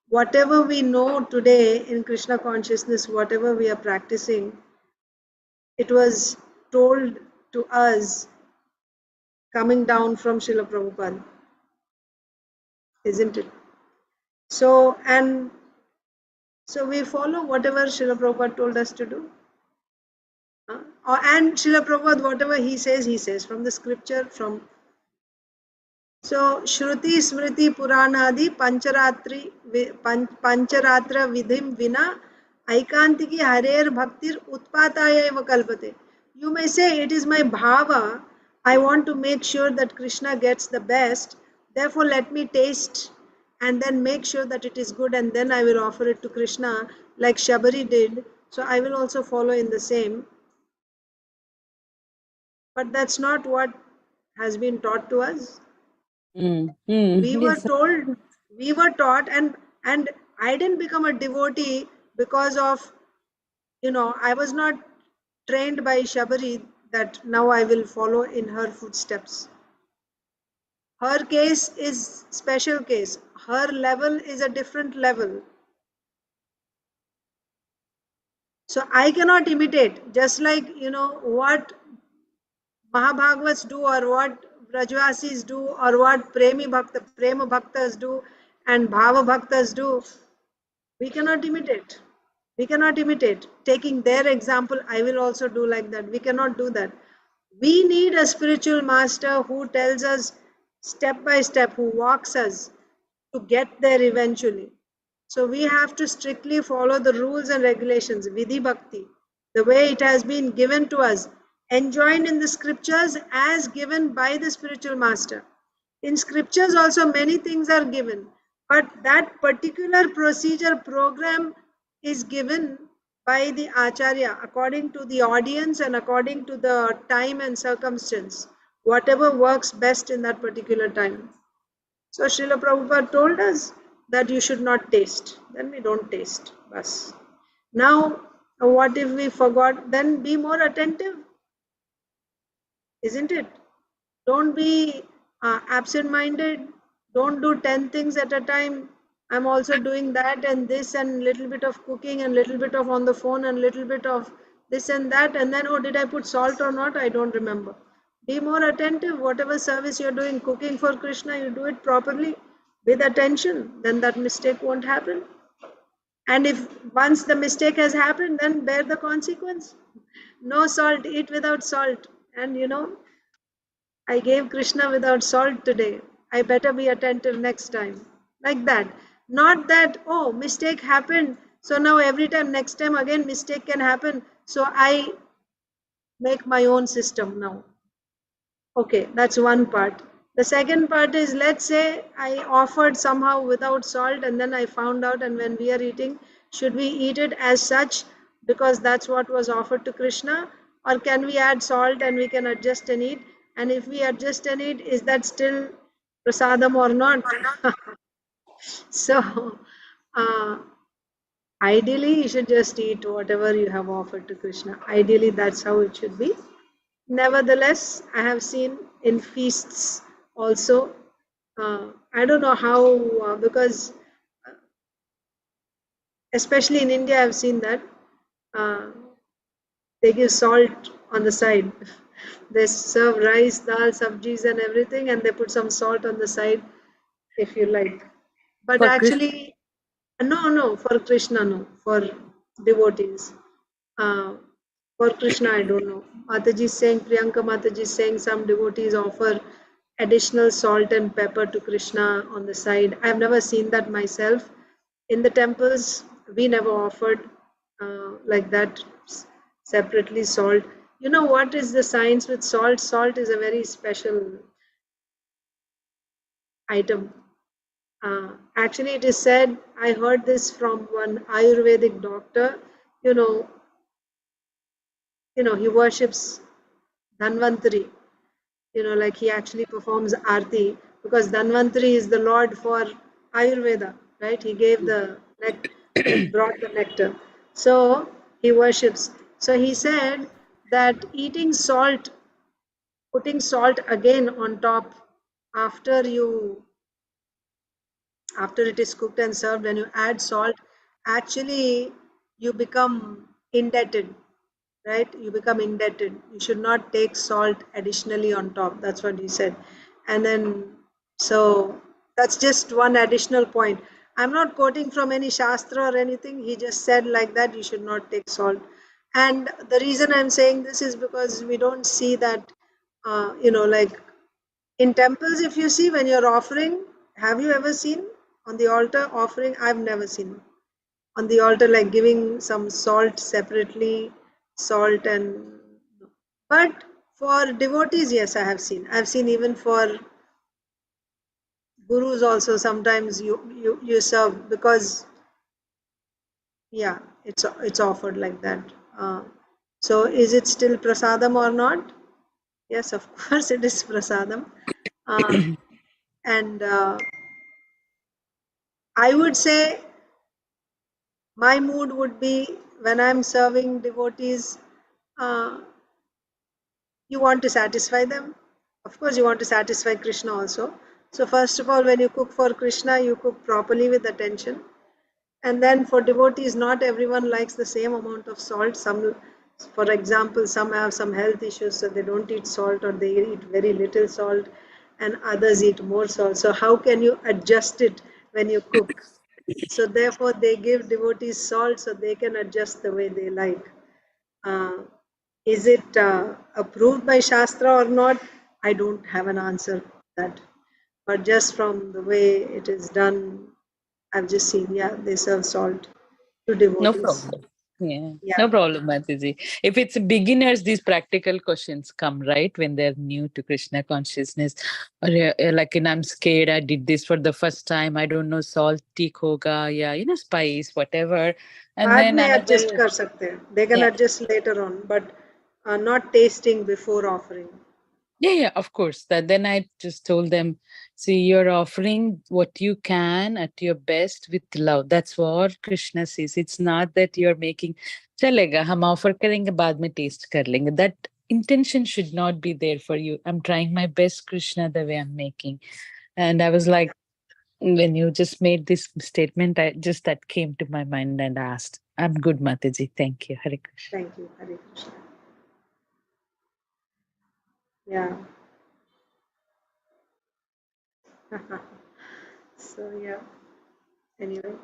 whatever we know today in Krishna consciousness, whatever we are practicing, it was told to us coming down from Srila Prabhupada, isn't it? So we follow whatever Srila Prabhupada told us to do. And Srila Prabhupada, whatever he says from the scripture, from. So Shruti Smriti Puranadi Pancharatra Vidhim Vina Aikantiki Harer Bhaktir Utpataya eva kalpate. You may say it is my bhava. I want to make sure that Krishna gets the best. Therefore, let me taste and then make sure that it is good, and then I will offer it to Krishna like Shabari did. So I will also follow in the same. But that's not what has been taught to us. We were told, we were taught, and I didn't become a devotee because of, I was not trained by Shabari that now I will follow in her footsteps. Her case is special case. Her level is a different level. So I cannot imitate, just like, what Mahabhagavats do, or what Brajvasis do, or what Prema Bhaktas do, and Bhava Bhaktas do. We cannot imitate. We cannot imitate. Taking their example, I will also do like that. We cannot do that. We need a spiritual master who tells us step by step, who walks us to get there eventually. So we have to strictly follow the rules and regulations, Vidhi Bhakti, the way it has been given to us, enjoined in the scriptures as given by the spiritual master. In scriptures also many things are given, but that particular procedure program is given by the Acharya according to the audience and according to the time and circumstance, whatever works best in that particular time. So Srila Prabhupada told us that you should not taste. Then we don't taste. Bas. Now, what if we forgot? Then be more attentive, isn't it? Don't be absent-minded. Don't do 10 things at a time. I'm also doing that and this and little bit of cooking and little bit of on the phone and little bit of this and that. And then, oh, did I put salt or not? I don't remember. Be more attentive. Whatever service you're doing, cooking for Krishna, you do it properly with attention. Then that mistake won't happen. And if once the mistake has happened, then bear the consequence. No salt, eat without salt. And I gave Krishna without salt today. I better be attentive next time. Like that. Not that, oh, mistake happened. So now every time, next time again, mistake can happen. So I make my own system now. Okay, that's one part. The second part is, let's say I offered somehow without salt and then I found out, and when we are eating, should we eat it as such because that's what was offered to Krishna, or can we add salt and we can adjust and eat? And if we adjust and eat, is that still prasadam or not? So ideally you should just eat whatever you have offered to Krishna. Ideally that's how it should be. Nevertheless, I have seen in feasts also, I don't know how, because especially in India, I've seen that they give salt on the side. They serve rice, dal, sabjis and everything, and they put some salt on the side if you like. But For Krishna, actually, no, for Krishna, no, for devotees. For Krishna, I don't know. Mataji is saying, Priyanka Mataji is saying some devotees offer additional salt and pepper to Krishna on the side. I've never seen that myself. In the temples, we never offered like that separately salt. You know what is the science with salt? Salt is a very special item. Actually, it is said, I heard this from one Ayurvedic doctor, he worships Dhanvantari, like he actually performs Aarti because Dhanvantari is the Lord for Ayurveda, right? He gave the he brought the nectar. So he worships. So he said that eating salt, putting salt again on top after it is cooked and served, when you add salt, actually you become indebted, right? You become indebted. You should not take salt additionally on top. That's what he said. And then, so that's just one additional point. I'm not quoting from any shastra or anything. He just said like that, you should not take salt. And the reason I'm saying this is because we don't see that, like in temples, if you see when you're offering, have you ever seen on the altar offering? I've never seen on the altar like giving some salt separately, salt and. But for devotees, yes, I have seen. I've seen even for gurus also. Sometimes you serve because yeah, it's offered like that. So is it still prasadam or not? Yes, of course it is prasadam. And I would say my mood would be when I'm serving devotees, you want to satisfy them. Of course, you want to satisfy Krishna also. So first of all, when you cook for Krishna, you cook properly with attention. And then for devotees, not everyone likes the same amount of salt. Some, for example, some have some health issues, so they don't eat salt or they eat very little salt, and others eat more salt. So how can you adjust it when you cook? So therefore, they give devotees salt so they can adjust the way they like. Is it approved by Shastra or not? I don't have an answer for that. But just from the way it is done, I've just seen, yeah, they serve salt to No devotees. problem. Yeah, Yeah. no problem, Mataji. If it's beginners, these practical questions come, right? When they're new to Krishna consciousness. Or like, I'm scared, I did this for the first time. I don't know, salt, theek hoga, yeah, spice, whatever. And बाद then में adjust another, कर सकते हैं. They can yeah. adjust later on, but not tasting before offering. Yeah, of course. Then I just told them, see, you're offering what you can at your best with love. That's what Krishna says. It's not that you're making, chalega, hum offer karenge, baad mein taste kar lenge. That intention should not be there for you. I'm trying my best, Krishna, the way I'm making. And I was like, when you just made this statement, that came to my mind and asked. I'm good, Mataji. Thank you. Hare Krishna. Thank you, Hare Krishna. Yeah. So yeah. Anyway.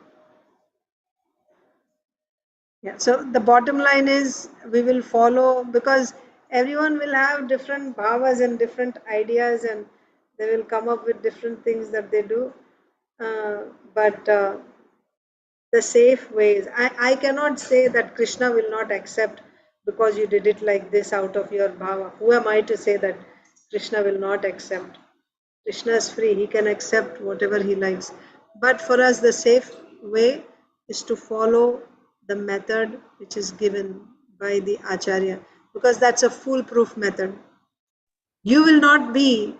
Yeah, so the bottom line is we will follow because everyone will have different bhavas and different ideas and they will come up with different things that they do. But the safe ways, I cannot say that Krishna will not accept because you did it like this out of your bhava. Who am I to say that Krishna will not accept? Krishna is free, he can accept whatever he likes. But for us, the safe way is to follow the method which is given by the Acharya, because that's a foolproof method. You will not be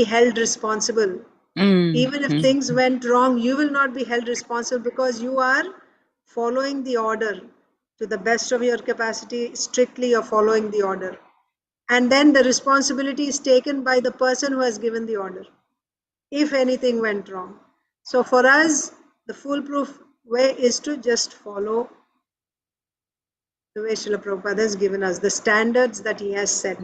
held responsible. Even if things went wrong, you will not be held responsible because you are following the order to the best of your capacity. Strictly, you're following the order. And then the responsibility is taken by the person who has given the order if anything went wrong. So for us, the foolproof way is to just follow the way Srila Prabhupada has given us, the standards that he has set.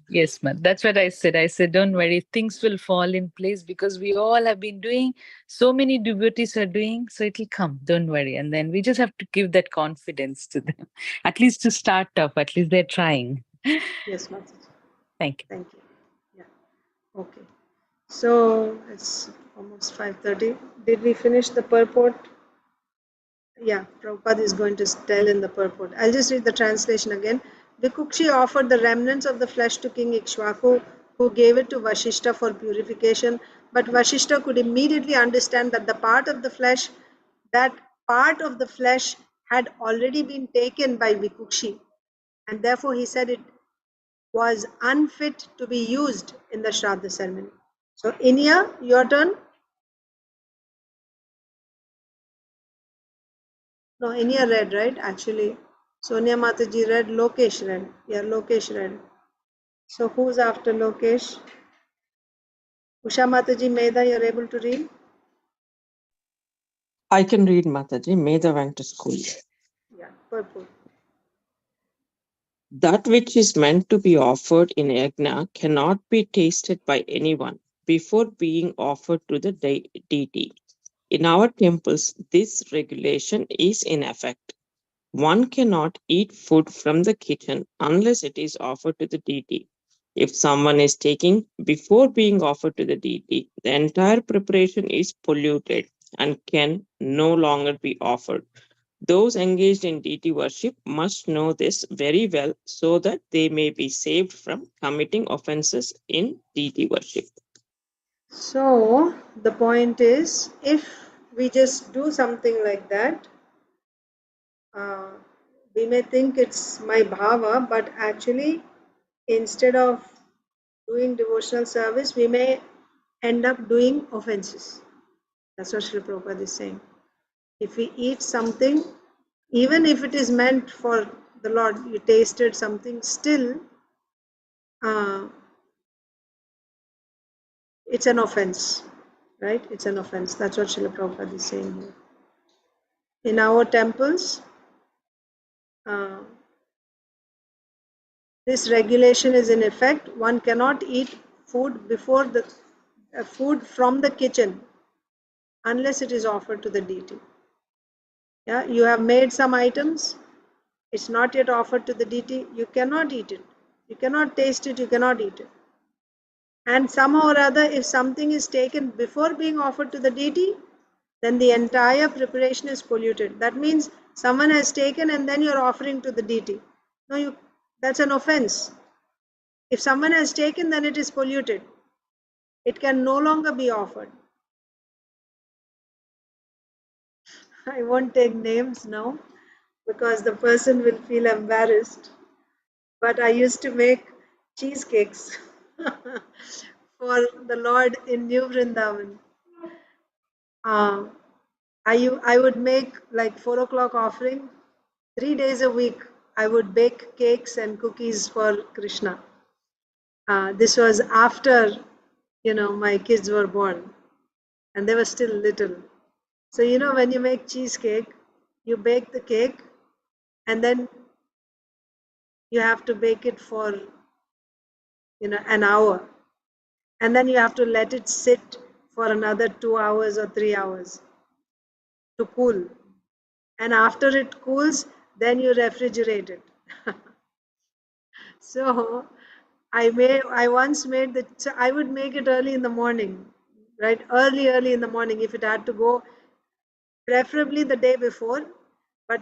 Yes, ma'am. That's what I said. I said, don't worry, things will fall in place because we all have been doing, so many devotees are doing, so it'll come. Don't worry. And then we just have to give that confidence to them, at least to start off. At least they're trying. Yes, Mataji. Thank you. Thank you. Yeah. Okay. So it's almost 5:30. Did we finish the purport? Yeah, Prabhupada is going to tell in the purport. I'll just read the translation again. Vikukshi offered the remnants of the flesh to King Ikshvaku, who gave it to Vashishta for purification. But Vashishta could immediately understand that that part of the flesh had already been taken by Vikukshi. And therefore he said it was unfit to be used in the Shraddha ceremony. So Inya, your turn. No, Inya read, right? Actually, Sonia Mataji read, Lokesh read. Yeah, Lokesh read. So who's after Lokesh? Usha Mataji, Meda, you're able to read? I can read Mataji. Medha went to school. Yeah, purple. That which is meant to be offered in yajna cannot be tasted by anyone before being offered to the deity. In our temples, this regulation is in effect. One cannot eat food from the kitchen unless it is offered to the deity. If someone is taking before being offered to the deity, the entire preparation is polluted and can no longer be offered. Those engaged in deity worship must know this very well so that they may be saved from committing offenses in deity worship. So the point is, if we just do something like that, we may think it's my bhava, but actually, instead of doing devotional service, we may end up doing offenses. That's what Srila Prabhupada is saying. If we eat something, even if it is meant for the Lord, you tasted something, still it's an offense, right? It's an offense. That's what Srila Prabhupada is saying here. In our temples, this regulation is in effect. One cannot eat food before the food from the kitchen unless it is offered to the deity. Yeah, you have made some items, it's not yet offered to the deity, you cannot eat it. You cannot taste it, you cannot eat it. And somehow or other, if something is taken before being offered to the deity, then the entire preparation is polluted. That means someone has taken and then you're offering to the deity. No, that's an offense. If someone has taken, then it is polluted. It can no longer be offered. I won't take names now because the person will feel embarrassed. But I used to make cheesecakes for the Lord in New Vrindavan. I would make like 4 o'clock offering. 3 days a week, I would bake cakes and cookies for Krishna. This was after, my kids were born and they were still little. So, when you make cheesecake, you bake the cake and then you have to bake it for, an hour. And then you have to let it sit for another 2 hours or 3 hours to cool. And after it cools, then you refrigerate it. So I once made so I would make it early in the morning, right? Early in the morning if it had to go, preferably the day before. But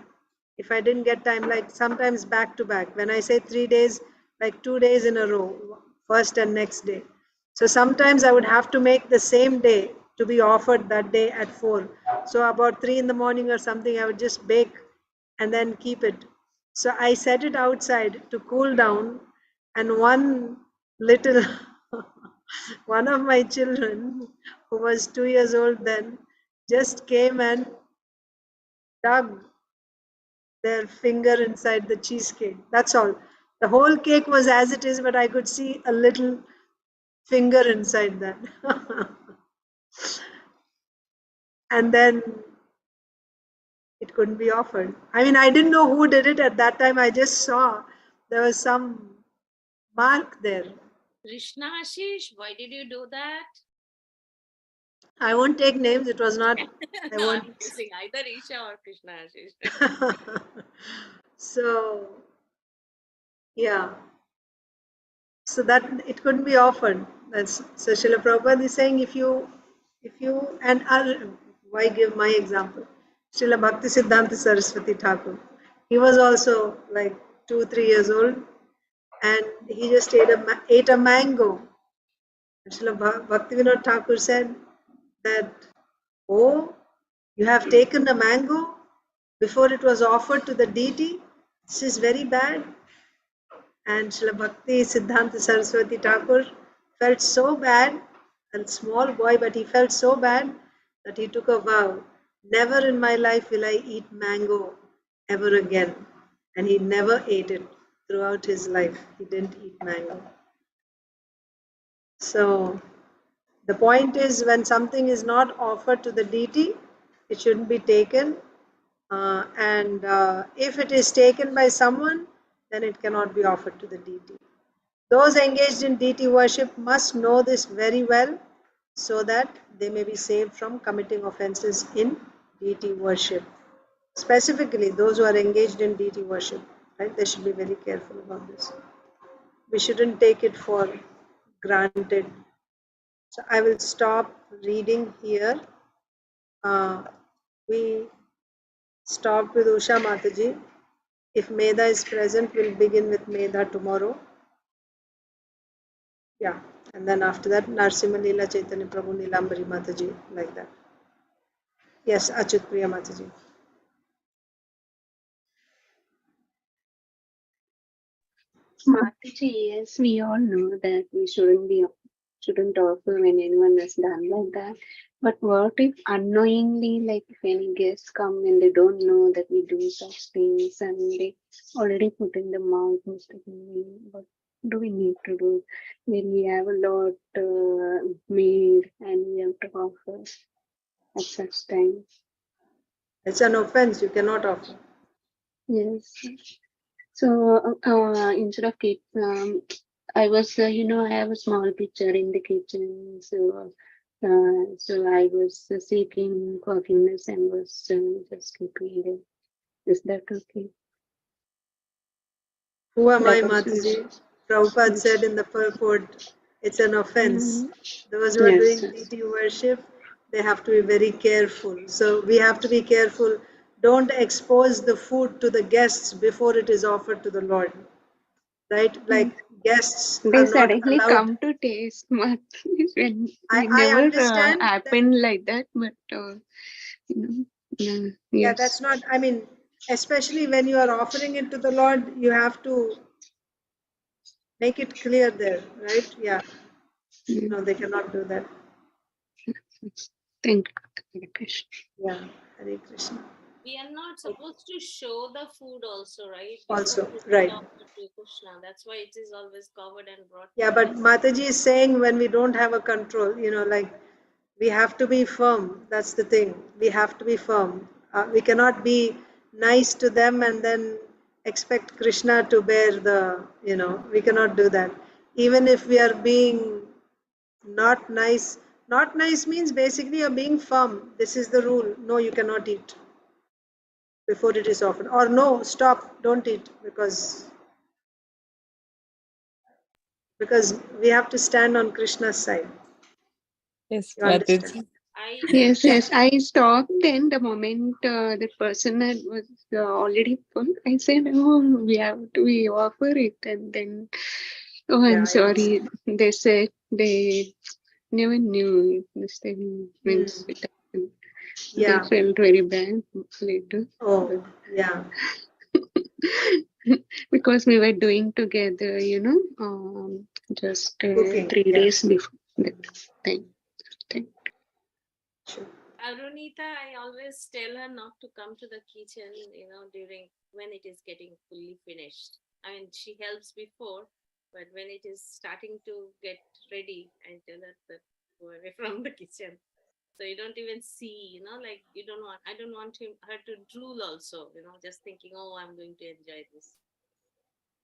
if I didn't get time, like sometimes back to back. When I say 3 days, like 2 days in a row, first and next day. So sometimes I would have to make the same day to be offered that day at 4. So about 3 in the morning or something, I would just bake and then keep it. So I set it outside to cool down, and one little one of my children, who was 2 years old then, just came and dug their finger inside the cheesecake. That's all. The whole cake was as it is, but I could see a little finger inside that. And then it couldn't be offered. I mean, I didn't know who did it at that time. I just saw there was some mark there. Krishna Ashish, why did you do that? I won't take names. It was not. I No, I'm won't. guessing either Isha or Krishna Ashish. So, yeah. So that it couldn't be offered. That's so Srila Prabhupada is saying if you and why give my example? Srila Bhakti Siddhanta Saraswati Thakur. He was also like 2-3 years old, and he just ate a mango. Srila Bhakti Vinod Thakur said that, oh, you have taken a mango before it was offered to the deity. This is very bad. And Srila Bhakti Siddhanta Saraswati Thakur felt so bad, a small boy, but he felt so bad that he took a vow, never in my life will I eat mango ever again. and he never ate it throughout his life. He didn't eat mango. So the point is, when something is not offered to the deity, it shouldn't be taken. And if it is taken by someone, then it cannot be offered to the deity. Those engaged in deity worship must know this very well, so that they may be saved from committing offenses in deity worship. Specifically, those who are engaged in deity worship, right? They should be very careful about this. We shouldn't take it for granted. So I will stop reading here. We stopped with Usha Mataji. If Medha is present, we'll begin with Medha tomorrow. Yeah, and then after that, Narsimha Leela Chaitanya Prabhu Nilambari Mataji, like that. Yes, Achut Priya Mataji. Mataji, yes, we all know that we shouldn't offer when anyone has done like that. But what if unknowingly, like if any guests come and they don't know that we do such things and they already put in the mouth mistakenly? What do we need to do when we have a lot made and we have to offer at such times? It's an offense, you cannot offer. Yes. So instead of keep, I was, I have a small picture in the kitchen. So I was seeking forgiveness and was just keeping it. Is that okay? Who am I, That was Mataji? Prabhupada yes. said in the purport, it's an offense. Those who are Yes, doing yes. deity worship, they have to be very careful. So we have to be careful. Don't expose the food to the guests before it is offered to the Lord. Right? Like guests They are not suddenly allowed. come to taste when I never understand. happened like that, but yeah, Yeah, yes. that's not, I mean, especially when you are offering it to the Lord, you have to make it clear there, right? Yeah. No, they cannot do that. Thank you, Hare Krishna. Yeah, Hare Krishna. We are not supposed to show the food also, right? Also, Before it is right. offered to Krishna. That's why it is always covered and brought. Yeah, but Mataji is saying when we don't have a control, like we have to be firm. That's the thing. We have to be firm. We cannot be nice to them and then expect Krishna to bear the, we cannot do that. Even if we are being not nice. Not nice means basically you're being firm. This is the rule. No, you cannot eat before it is offered. Or no, stop, don't eat because we have to stand on Krishna's side. Yes, You understand? Yes. I stopped. Then the moment the person was already full, I said, "Oh, we offer it." And then, oh, Yeah, I'm sorry. They said they never knew this thing means it happened. Yeah. They felt very bad later. Oh, yeah. Because we were doing together, just Cooking. 3 Yeah. days before that time. Sure. Arunita, I always tell her not to come to the kitchen, during when it is getting fully finished. I mean, she helps before, but when it is starting to get ready, I tell her that go away from the kitchen. So you don't even see, like I don't want her to drool also, just thinking, oh, I'm going to enjoy this.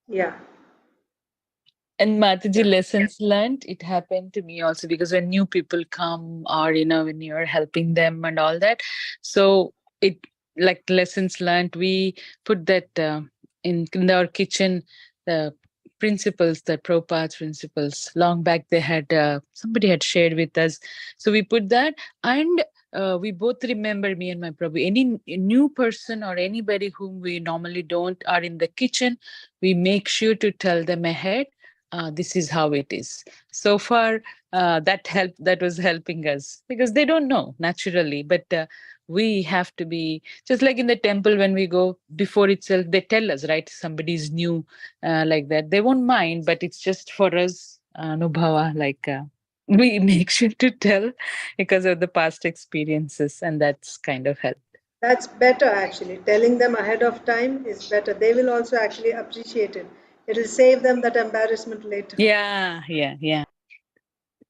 Yeah. And Mataji, lessons learned, it happened to me also, because when new people come or, when you're helping them and all that. So it like lessons learned, we put that in our kitchen, the principles, the Prabhupada's principles. Long back they had, somebody had shared with us. So we put that, and we both remember, me and my Prabhu, any new person or anybody whom we normally don't are in the kitchen, we make sure to tell them ahead, this is how it is. So far, that was helping us, because they don't know naturally, but we have to be just like in the temple. When we go before itself, they tell us, right, somebody's new, like that, they won't mind, but it's just for us, Anubhava, like we make sure to tell because of the past experiences, and that's kind of helped. That's better actually. Telling them ahead of time is better. They will also actually appreciate it. It will save them that embarrassment later. Yeah.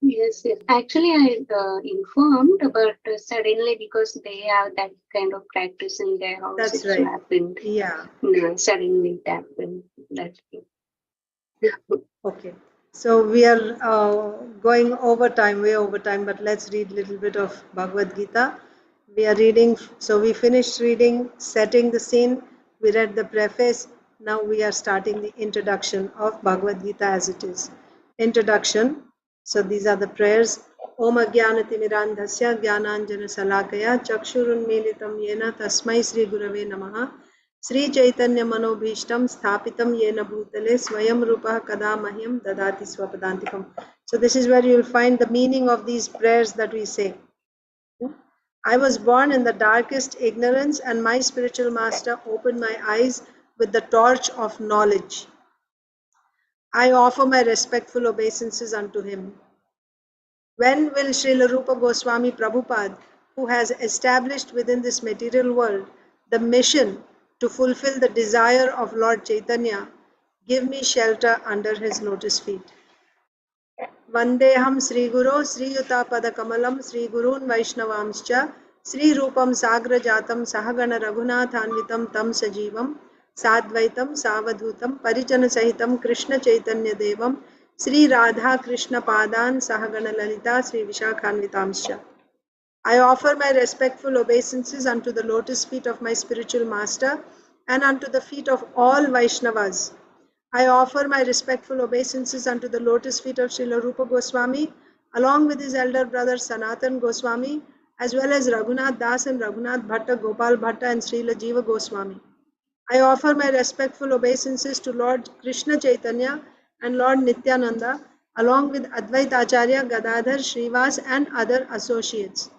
Yes, yes. Actually, I informed, but suddenly because they have that kind of practice in their house, That's it right. happened. Yeah. Suddenly it happened. That's it. Okay. So we are going over time, way over time, but let's read a little bit of Bhagavad Gita. We are reading, so we finished reading, setting the scene. We read the preface. Now we are starting the introduction of Bhagavad Gita as it is. Introduction. So these are the prayers. Om Ajnanatimirandhasya Jnananjana Salakaya Chakshurunmilitam Yena Tasmai Sri Gurave Namaha Sri Chaitanya Manobhishtam Sthapitam Yena Bhutale Swayam Rupa Kada Mahyam Dadati Swapadantikam. So this is where you will find the meaning of these prayers that we say. I was born in the darkest ignorance, and my spiritual master opened my eyes with the torch of knowledge. I offer my respectful obeisances unto him. When will Srila Rupa Goswami Prabhupada, who has established within this material world the mission to fulfill the desire of Lord Chaitanya, give me shelter under his lotus feet? Vandeham Sri Guru Sri Yuta Pada Kamalam Sri Gurun Vaishnavamscha Sri Rupam Sagra Jatam Sahagana Raghunathanvitam Tam Sajivam Sadvaitam Savadhutam Parijana Sahitam Krishna Chaitanya Devam Sri Radha Krishna Padan Sahagana Lalita Sri Vishakhanvitamscha. I offer my respectful obeisances unto the lotus feet of my spiritual master and unto the feet of all Vaishnavas. I offer my respectful obeisances unto the lotus feet of Srila Rupa Goswami, along with his elder brother Sanatan Goswami, as well as Raghunath Das and Raghunath Bhatta, Gopal Bhatta, and Srila Jiva Goswami. I offer my respectful obeisances to Lord Krishna Chaitanya and Lord Nityananda, along with Advaita Acharya, Gadadhar, Srivas, and other associates.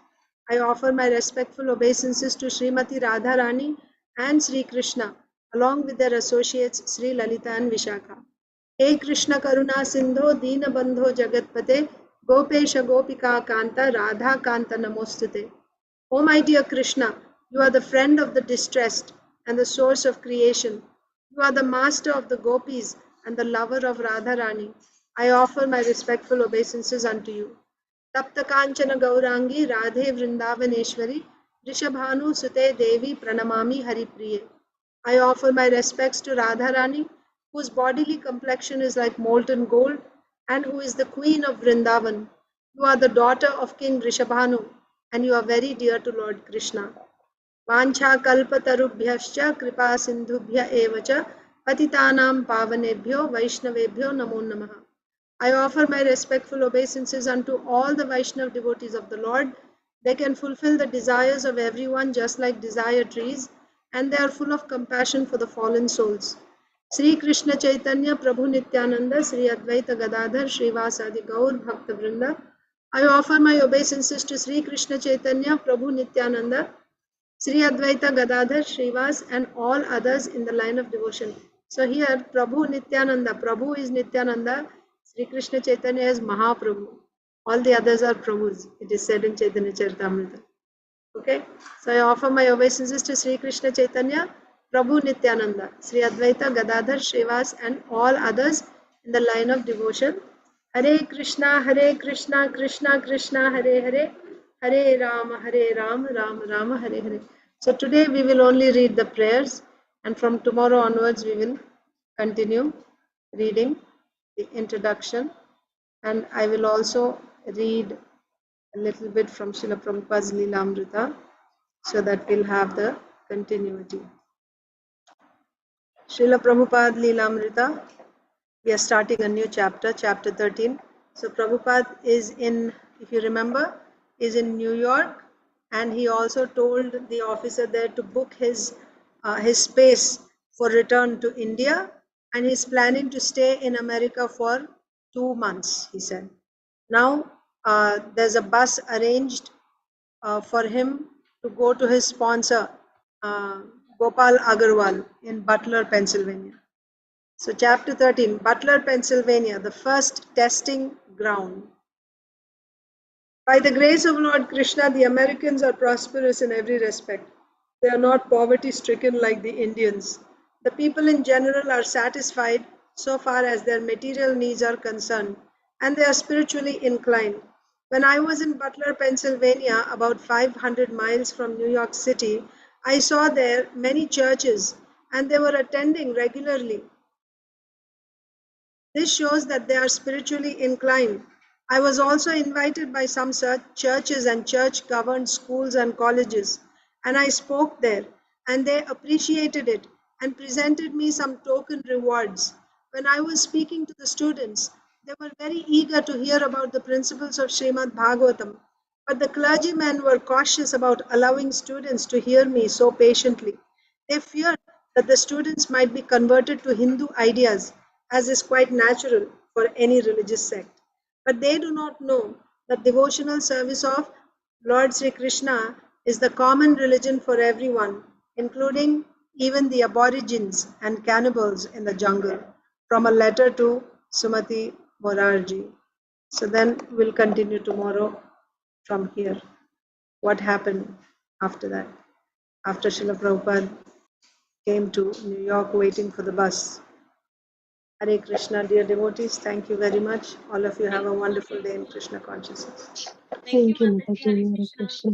I offer my respectful obeisances to Srimati Radharani and Sri Krishna, along with their associates Sri Lalita and Vishakha. Hey Krishna Karuna Sindho Dina Bandho Jagatpate Gopesha Gopika Kanta Radha Kanta Namostute. O my dear Krishna, you are the friend of the distressed and the source of creation. You are the master of the gopis and the lover of Radharani. I offer my respectful obeisances unto you. Tapta Kanchana Gaurangi Radhe Vrindavaneshwari Rishabhanu Sute Devi Pranamami Haripriye. I offer my respects to Radharani, whose bodily complexion is like molten gold and who is the queen of Vrindavan. You are the daughter of King Rishabhanu and you are very dear to Lord Krishna. Vancha kalpatarubhyascha kripa sindhubhya evacha patitanam pavanebhyo vaishnavebhyo namo namaha. I offer my respectful obeisances unto all the Vaishnav devotees of the Lord. They can fulfill the desires of everyone just like desire trees, and they are full of compassion for the fallen souls. Sri Krishna Chaitanya Prabhu Nityananda Sri Advaita Gadadhar Srivasadi Gaur Bhakta Vrinda. I offer my obeisances to Sri Krishna Chaitanya Prabhu Nityananda, Sri Advaita Gadadhar Srivas, and all others in the line of devotion. So here Prabhu Nityananda, Prabhu is Nityananda, Sri Krishna Chaitanya is Mahaprabhu. All the others are Prabhus. It is said in Chaitanya Charitamrita. Okay, so I offer my obeisances to Sri Krishna Chaitanya, Prabhu Nityananda, Sri Advaita Gadadhar Srivas, and all others in the line of devotion. Hare Krishna, Krishna Krishna, Hare Hare, Hare Ram, Ram Ram, Hare Hare. So today we will only read the prayers, and from tomorrow onwards we will continue reading the introduction, and I will also read a little bit from Srila Prabhupada's Leelamrita so that we'll have the continuity. Srila Prabhupada Leelamrita, we are starting a new chapter, chapter 13. So Prabhupada is in, if you remember, is in New York, and he also told the officer there to book his space for return to India, and he's planning to stay in America for 2 months, he said. Now there's a bus arranged for him to go to his sponsor, Gopal Agarwal, in Butler, Pennsylvania. So chapter 13, Butler, Pennsylvania, the first testing ground. By the grace of Lord Krishna, the Americans are prosperous in every respect. They are not poverty stricken like the Indians. The people in general are satisfied so far as their material needs are concerned, and they are spiritually inclined. When I was in Butler, Pennsylvania, about 500 miles from New York City, I saw there many churches, and they were attending regularly. This shows that they are spiritually inclined. I was also invited by some churches and church governed schools and colleges, and I spoke there, and they appreciated it and presented me some token rewards. When I was speaking to the students, they were very eager to hear about the principles of Srimad Bhagavatam, but the clergymen were cautious about allowing students to hear me so patiently. They feared that the students might be converted to Hindu ideas, as is quite natural for any religious sect. But they do not know that devotional service of Lord Sri Krishna is the common religion for everyone, including even the aborigines and cannibals in the jungle, from a letter to Sumati Morarji. So then we'll continue tomorrow from here. What happened after that? After Srila Prabhupada came to New York waiting for the bus. Hare Krishna, dear devotees, thank you very much. All of you have a wonderful day in Krishna consciousness. Thank you, Mataji. Hare Krishna.